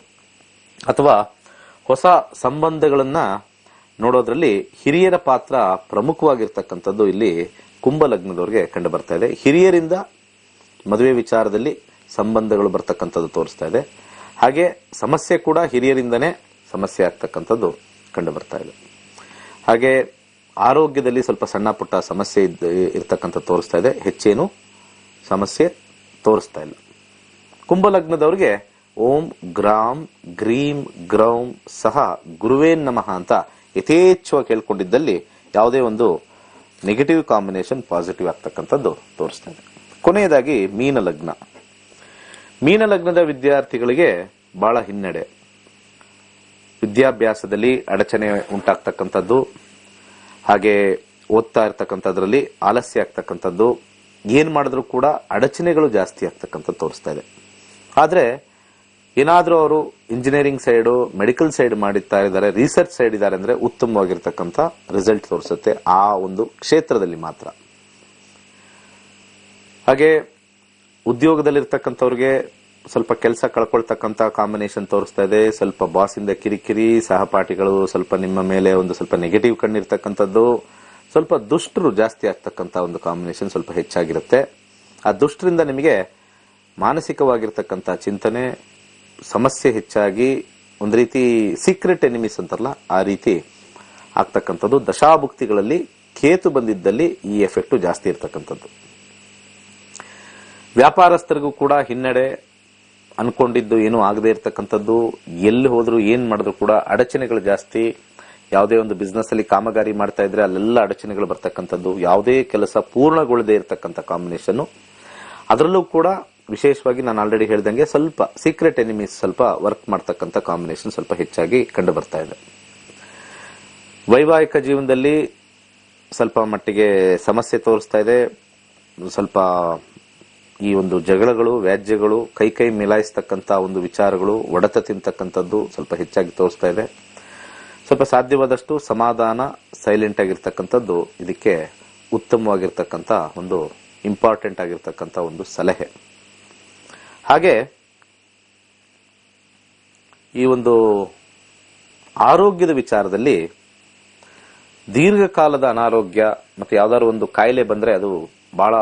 ಅಥವಾ ಹೊಸ ಸಂಬಂಧಗಳನ್ನ ನೋಡೋದ್ರಲ್ಲಿ ಹಿರಿಯರ ಪಾತ್ರ ಪ್ರಮುಖವಾಗಿರ್ತಕ್ಕಂಥದ್ದು ಇಲ್ಲಿ ಕುಂಭ ಲಗ್ನದವರಿಗೆ ಕಂಡು ಬರ್ತಾ ಇದೆ. ಹಿರಿಯರಿಂದ ಮದುವೆ ವಿಚಾರದಲ್ಲಿ ಸಂಬಂಧಗಳು ಬರ್ತಕ್ಕಂಥದ್ದು ತೋರಿಸ್ತಾ ಇದೆ. ಹಾಗೆ ಸಮಸ್ಯೆ ಕೂಡ ಹಿರಿಯರಿಂದನೇ ಸಮಸ್ಯೆ ಆಗ್ತಕ್ಕಂಥದ್ದು ಕಂಡು ಬರ್ತಾ ಇದೆ. ಹಾಗೆ ಆರೋಗ್ಯದಲ್ಲಿ ಸ್ವಲ್ಪ ಸಣ್ಣ ಪುಟ್ಟ ಸಮಸ್ಯೆ ಇರ್ತಕ್ಕಂಥ ತೋರಿಸ್ತಾ ಇದೆ, ಹೆಚ್ಚೇನು ಸಮಸ್ಯೆ ತೋರಿಸ್ತಾ ಇಲ್ಲ. ಕುಂಭಲಗ್ನದವ್ರಿಗೆ ಓಂ ಗ್ರಾಂ ಗ್ರೀಂ ಗ್ರೌಂ ಸಹ ಗುರುವೇ ನಮಃ ಅಂತ ಯಥೇಚ್ಛವಾಗಿ ಕೇಳ್ಕೊಂಡಿದ್ದಲ್ಲಿ ಯಾವುದೇ ಒಂದು ನೆಗೆಟಿವ್ ಕಾಂಬಿನೇಷನ್ ಪಾಸಿಟಿವ್ ಆಗ್ತಕ್ಕಂಥದ್ದು ತೋರಿಸ್ತಾ ಇದೆ. ಕೊನೆಯದಾಗಿ ಮೀನಲಗ್ನ. ಮೀನಲಗ್ನದ ವಿದ್ಯಾರ್ಥಿಗಳಿಗೆ ಬಹಳ ಹಿನ್ನಡೆ, ವಿದ್ಯಾಭ್ಯಾಸದಲ್ಲಿ ಅಡಚಣೆ ಉಂಟಾಗ್ತಕ್ಕಂಥದ್ದು, ಹಾಗೆ ಓದ್ತಾ ಇರ್ತಕ್ಕಂಥದ್ರಲ್ಲಿ ಆಲಸ್ಯ ಆಗ್ತಕ್ಕಂಥದ್ದು, ಏನ್ ಮಾಡಿದ್ರು ಕೂಡ ಅಡಚಣೆಗಳು ಜಾಸ್ತಿ ಆಗ್ತಕ್ಕಂಥದ್ದು ತೋರಿಸ್ತಾ ಇದೆ. ಆದ್ರೆ ಏನಾದ್ರೂ ಅವರು ಇಂಜಿನಿಯರಿಂಗ್ ಸೈಡು, ಮೆಡಿಕಲ್ ಸೈಡ್ ಮಾಡುತ್ತಾ ಇದ್ದಾರೆ, ರಿಸರ್ಚ್ ಸೈಡ್ ಇದ್ದಾರೆ ಅಂದ್ರೆ ಉತ್ತಮವಾಗಿರ್ತಕ್ಕಂಥ ರಿಸಲ್ಟ್ ತೋರಿಸುತ್ತೆ ಆ ಒಂದು ಕ್ಷೇತ್ರದಲ್ಲಿ ಮಾತ್ರ. ಹಾಗೆ ಉದ್ಯೋಗದಲ್ಲಿರ್ತಕ್ಕಂಥವ್ರಿಗೆ ಸ್ವಲ್ಪ ಕೆಲಸ ಕಳ್ಕೊಳ್ತಕ್ಕಂಥ ಕಾಂಬಿನೇಷನ್ ತೋರಿಸ್ತಾ ಇದೆ. ಸ್ವಲ್ಪ ಬಾಸ್ ಇಂದ ಕಿರಿಕಿರಿ, ಸಹಪಾಠಿಗಳು ಸ್ವಲ್ಪ ನಿಮ್ಮ ಮೇಲೆ ಒಂದು ಸ್ವಲ್ಪ ನೆಗೆಟಿವ್ ಕಣ್ಣಿರ್ತಕ್ಕಂಥದ್ದು, ಸ್ವಲ್ಪ ದುಷ್ಟರು ಜಾಸ್ತಿ ಆಗ್ತಕ್ಕಂಥ ಒಂದು ಕಾಂಬಿನೇಷನ್ ಸ್ವಲ್ಪ ಹೆಚ್ಚಾಗಿರುತ್ತೆ. ಆ ದುಷ್ಟರಿಂದ ನಿಮಗೆ ಮಾನಸಿಕವಾಗಿರ್ತಕ್ಕಂಥ ಚಿಂತನೆ, ಸಮಸ್ಯೆ ಹೆಚ್ಚಾಗಿ ಒಂದು ರೀತಿ ಸೀಕ್ರೆಟ್ ಎನಿಮೀಸ್ ಅಂತಾರಲ್ಲ ಆ ರೀತಿ ಆಗ್ತಕ್ಕಂಥದ್ದು. ದಶಾಭುಕ್ತಿಗಳಲ್ಲಿ ಕೇತು ಬಂದಿದ್ದಲ್ಲಿ ಈ ಎಫೆಕ್ಟ್ ಜಾಸ್ತಿ ಇರ್ತಕ್ಕಂಥದ್ದು. ವ್ಯಾಪಾರಸ್ಥರಿಗೂ ಕೂಡ ಹಿನ್ನಡೆ, ಅನ್ಕೊಂಡಿದ್ದು ಏನು ಆಗದೆ ಇರ್ತಕ್ಕಂಥದ್ದು, ಎಲ್ಲಿ ಹೋದ್ರು ಏನ್ ಮಾಡಿದ್ರು ಕೂಡ ಅಡಚಣೆಗಳು ಜಾಸ್ತಿ. ಯಾವುದೇ ಒಂದು ಬಿಸ್ನೆಸ್ ಅಲ್ಲಿ ಕಾಮಗಾರಿ ಮಾಡ್ತಾ ಇದ್ರೆ ಅಲ್ಲೆಲ್ಲ ಅಡಚಣೆಗಳು ಬರ್ತಕ್ಕಂಥದ್ದು, ಯಾವುದೇ ಕೆಲಸ ಪೂರ್ಣಗೊಳ್ಳದೆ ಇರತಕ್ಕಂಥ ಕಾಂಬಿನೇಷನ್. ಅದರಲ್ಲೂ ಕೂಡ ವಿಶೇಷವಾಗಿ ನಾನು ಆಲ್ರೆಡಿ ಹೇಳ್ದಂಗೆ ಸ್ವಲ್ಪ ಸೀಕ್ರೆಟ್ ಎನಿಮೀಸ್ ಸ್ವಲ್ಪ ವರ್ಕ್ ಮಾಡ್ತಕ್ಕಂಥ ಕಾಂಬಿನೇಷನ್ ಸ್ವಲ್ಪ ಹೆಚ್ಚಾಗಿ ಕಂಡು ಬರ್ತಾ ಇದೆ. ವೈವಾಹಿಕ ಜೀವನದಲ್ಲಿ ಸ್ವಲ್ಪ ಮಟ್ಟಿಗೆ ಸಮಸ್ಯೆ ತೋರಿಸ್ತಾ ಇದೆ. ಸ್ವಲ್ಪ ಈ ಒಂದು ಜಗಳಗಳು, ವ್ಯಾಜ್ಯಗಳು, ಕೈ ಮಿಲಾಯಿಸ್ತಕ್ಕಂಥ ಒಂದು ವಿಚಾರಗಳು, ಒಡೆತ ತಿಂತಕ್ಕಂಥದ್ದು ಸ್ವಲ್ಪ ಹೆಚ್ಚಾಗಿ ತೋರಿಸ್ತಾ ಇದೆ. ಸ್ವಲ್ಪ ಸಾಧ್ಯವಾದಷ್ಟು ಸಮಾಧಾನ, ಸೈಲೆಂಟ್ ಆಗಿರ್ತಕ್ಕಂಥದ್ದು ಇದಕ್ಕೆ ಉತ್ತಮವಾಗಿರ್ತಕ್ಕಂಥ ಒಂದು ಇಂಪಾರ್ಟೆಂಟ್ ಆಗಿರ್ತಕ್ಕಂಥ ಒಂದು ಸಲಹೆ. ಹಾಗೆ ಈ ಒಂದು ಆರೋಗ್ಯದ ವಿಚಾರದಲ್ಲಿ ದೀರ್ಘಕಾಲದ ಅನಾರೋಗ್ಯ ಮತ್ತೆ ಯಾವ್ದಾದ್ರು ಒಂದು ಕಾಯಿಲೆ ಬಂದ್ರೆ ಅದು ಬಹಳ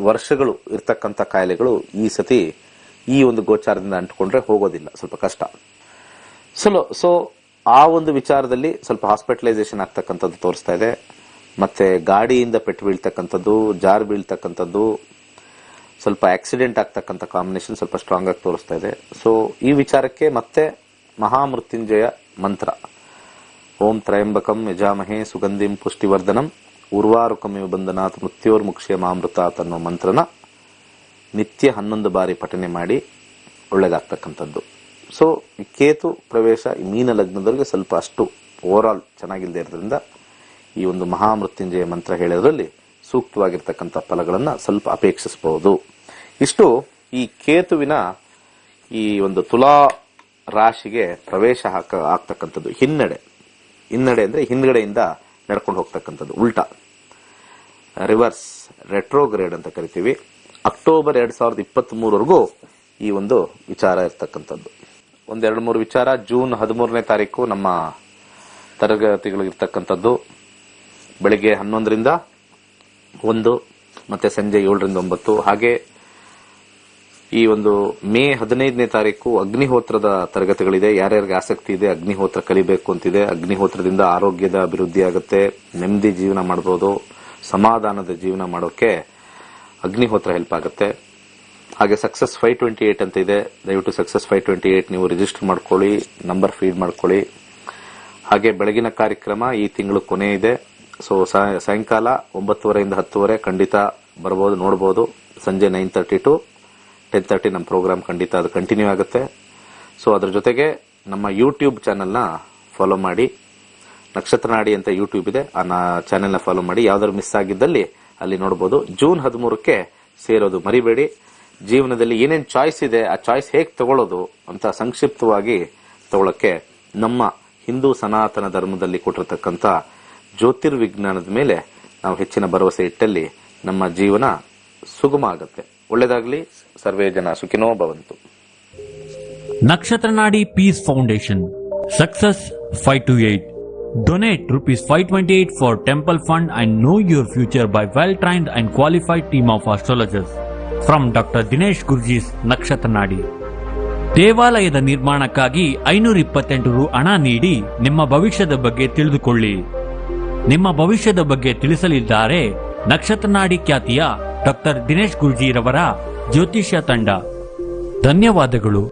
ವರ್ಷಗಳು ಇರ್ತಕ್ಕಂಥ ಕಾಯಿಲೆಗಳು ಈ ಸತಿ ಈ ಒಂದು ಗೋಚಾರದಿಂದ ಅಂಟ್ಕೊಂಡ್ರೆ ಹೋಗೋದಿಲ್ಲ, ಸ್ವಲ್ಪ ಕಷ್ಟ. ಸೊ ಆ ಒಂದು ವಿಚಾರದಲ್ಲಿ ಸ್ವಲ್ಪ ಹಾಸ್ಪಿಟಲೈಸೇಷನ್ ಆಗ್ತಕ್ಕಂಥದ್ದು ತೋರಿಸ್ತಾ ಇದೆ. ಮತ್ತೆ ಗಾಡಿಯಿಂದ ಪೆಟ್ಟು ಬೀಳ್ತಕ್ಕಂಥದ್ದು, ಜಾರ್ ಬೀಳ್ತಕ್ಕಂಥದ್ದು, ಸ್ವಲ್ಪ ಆಕ್ಸಿಡೆಂಟ್ ಆಗ್ತಕ್ಕಂಥ ಕಾಂಬಿನೇಷನ್ ಸ್ವಲ್ಪ ಸ್ಟ್ರಾಂಗ್ ಆಗಿ ತೋರಿಸ್ತಾ ಇದೆ. ಸೊ ಈ ವಿಚಾರಕ್ಕೆ ಮತ್ತೆ ಮಹಾಮೃತ್ಯುಂಜಯ ಮಂತ್ರ, ಓಂ ತ್ರಯಂಬಕಂ ಯಜಾಮಹೇ ಸುಗಂಧಿಂ ಪುಷ್ಟಿವರ್ಧನಂ ಉರ್ವಾರುಕಮಿವ ಬಂಧನಾತ್ ಮೃತ್ಯೋರ್ಮುಕ್ಷಯ ಮಾಮೃತಾತ್ ಅನ್ನೋ ಮಂತ್ರನ ನಿತ್ಯ 11 ಬಾರಿ ಪಠನೆ ಮಾಡಿ ಒಳ್ಳೇದಾಗ್ತಕ್ಕಂಥದ್ದು. ಸೊ ಕೇತು ಪ್ರವೇಶ ಈ ಮೀನ ಲಗ್ನದವರಿಗೆ ಸ್ವಲ್ಪ ಅಷ್ಟು ಓವರ್ ಆಲ್ ಚೆನ್ನಾಗಿಲ್ಲದೆ ಇರೋದ್ರಿಂದ ಈ ಒಂದು ಮಹಾಮೃತ್ಯುಂಜಯ ಮಂತ್ರ ಹೇಳೋದ್ರಲ್ಲಿ ಸೂಕ್ತವಾಗಿರ್ತಕ್ಕಂಥ ಫಲಗಳನ್ನ ಸ್ವಲ್ಪ ಅಪೇಕ್ಷಿಸಬಹುದು. ಇಷ್ಟು ಈ ಕೇತುವಿನ ಈ ಒಂದು ತುಲಾ ರಾಶಿಗೆ ಪ್ರವೇಶ ಆಗ್ತಕ್ಕಂಥದ್ದು. ಹಿನ್ನಡೆ ಅಂದ್ರೆ ಹಿಂದ್ಗಡೆಯಿಂದ ನಡ್ಕೊಂಡು ಹೋಗ್ತಕ್ಕಂಥದ್ದು, ಉಲ್ಟಾ ರಿವರ್ಸ್ ರೆಟ್ರೋಗ್ರೇಡ್ ಅಂತ ಕರಿತೀವಿ. ಅಕ್ಟೋಬರ್ 2023ವರೆಗೂ ಈ ಒಂದು ವಿಚಾರ ಇರ್ತಕ್ಕಂಥದ್ದು. 1-2-3 ವಿಚಾರ. ಜೂನ್ 13ನೇ ತಾರೀಕು ನಮ್ಮ ತರಗತಿಗಳಿರ್ತಕ್ಕಂಥದ್ದು ಬೆಳಿಗ್ಗೆ 11ರಿಂದ 1 ಮತ್ತೆ ಸಂಜೆ 7ರಿಂದ 9. ಹಾಗೆ ಈ ಒಂದು ಮೇ 15ನೇ ತಾರೀಕು ಅಗ್ನಿಹೋತ್ರದ ತರಗತಿಗಳಿದೆ. ಯಾರ್ಯಾರಿಗೆ ಆಸಕ್ತಿ ಇದೆ, ಅಗ್ನಿಹೋತ್ರ ಕಲಿಬೇಕು ಅಂತಿದೆ, ಅಗ್ನಿಹೋತ್ರದಿಂದ ಆರೋಗ್ಯದ ಅಭಿವೃದ್ಧಿ ಆಗುತ್ತೆ, ನೆಮ್ಮದಿ ಜೀವನ ಮಾಡಬಹುದು, ಸಮಾಧಾನದ ಜೀವನ ಮಾಡೋಕೆ ಅಗ್ನಿಹೋತ್ರ ಹೆಲ್ಪ್ ಆಗುತ್ತೆ. ಹಾಗೆ ಸಕ್ಸಸ್ 528 ಅಂತ ಇದೆ. ದಯವಿಟ್ಟು ಸಕ್ಸಸ್ 528 ನೀವು ರಿಜಿಸ್ಟರ್ ಮಾಡ್ಕೊಳ್ಳಿ, ನಂಬರ್ ಫೀಡ್ ಮಾಡ್ಕೊಳ್ಳಿ. ಹಾಗೆ ಬೆಳಗಿನ ಕಾರ್ಯಕ್ರಮ ಈ ತಿಂಗಳು ಕೊನೆ ಇದೆ. ಸೊ ಸಾಯಂಕಾಲ 9:30 ಇಂದ 10:00 ಖಂಡಿತ ಬರಬಹುದು, ನೋಡಬಹುದು. ಸಂಜೆ 9:30 to 10:30 ನಮ್ಮ ಪ್ರೋಗ್ರಾಮ್ ಖಂಡಿತ ಅದು ಕಂಟಿನ್ಯೂ ಆಗುತ್ತೆ. ಸೊ ಅದ್ರ ಜೊತೆಗೆ ನಮ್ಮ ಯೂಟ್ಯೂಬ್ ಚಾನೆಲ್ನ ಫಾಲೋ ಮಾಡಿ. ನಕ್ಷತ್ರ ನಾಡಿ ಅಂತ ಯೂಟ್ಯೂಬ್ ಇದೆ, ಆ ಚಾನೆಲ್ನ ಫಾಲೋ ಮಾಡಿ. ಯಾವ್ದಾದ್ರು ಮಿಸ್ ಆಗಿದ್ದಲ್ಲಿ ಅಲ್ಲಿ ನೋಡಬಹುದು. ಜೂನ್ 13ಕ್ಕೆ ಸೇರೋದು ಮರಿಬೇಡಿ. ಜೀವನದಲ್ಲಿ ಏನೇನು ಚಾಯ್ಸ್ ಇದೆ, ಆ ಚಾಯ್ಸ್ ಹೇಗೆ ತಗೊಳ್ಳೋದು ಅಂತ ಸಂಕ್ಷಿಪ್ತವಾಗಿ ತಗೊಳ್ಳಕ್ಕೆ ನಮ್ಮ ಹಿಂದೂ ಸನಾತನ ಧರ್ಮದಲ್ಲಿ ಕೊಟ್ಟಿರತಕ್ಕಂಥ ಜ್ಯೋತಿರ್ವಿಜ್ಞಾನದ ಮೇಲೆ ನಾವು ಹೆಚ್ಚಿನ ಭರವಸೆ ಇಟ್ಟಲ್ಲಿ ನಮ್ಮ ಜೀವನ ಸುಗಮ ಆಗುತ್ತೆ. ಒಳ್ಳೆದಾಗ್ಲಿ. ಸರ್ವೇ ಜನ ಸುಖಿನೋ ಭವಂತು. Nakshatra Nadi Peace Foundation. Success 528. Donate ₹528 for temple fund and know your future by well-trained and qualified team of astrologers. From Dr. Dinesh Guruji's Nakshatra Nadi. ದೇವಾಲಯದ ನಿರ್ಮಾಣಕ್ಕಾಗಿ 528 ರು ಹಣ ನೀಡಿ ನಿಮ್ಮ ಭವಿಷ್ಯದ ಬಗ್ಗೆ ತಿಳಿದುಕೊಳ್ಳಿ. ನಿಮ್ಮ ಭವಿಷ್ಯದ ಬಗ್ಗೆ ತಿಳಿಸಲಿದ್ದಾರೆ ನಕ್ಷತ್ರ ನಾಡಿ ಖ್ಯಾತಿಯ ಡಾಕ್ಟರ್ ದಿನೇಶ್ ಗುರುಜಿರವರ ಜ್ಯೋತಿಷ್ಯ ತಂಡ. ಧನ್ಯವಾದಗಳು.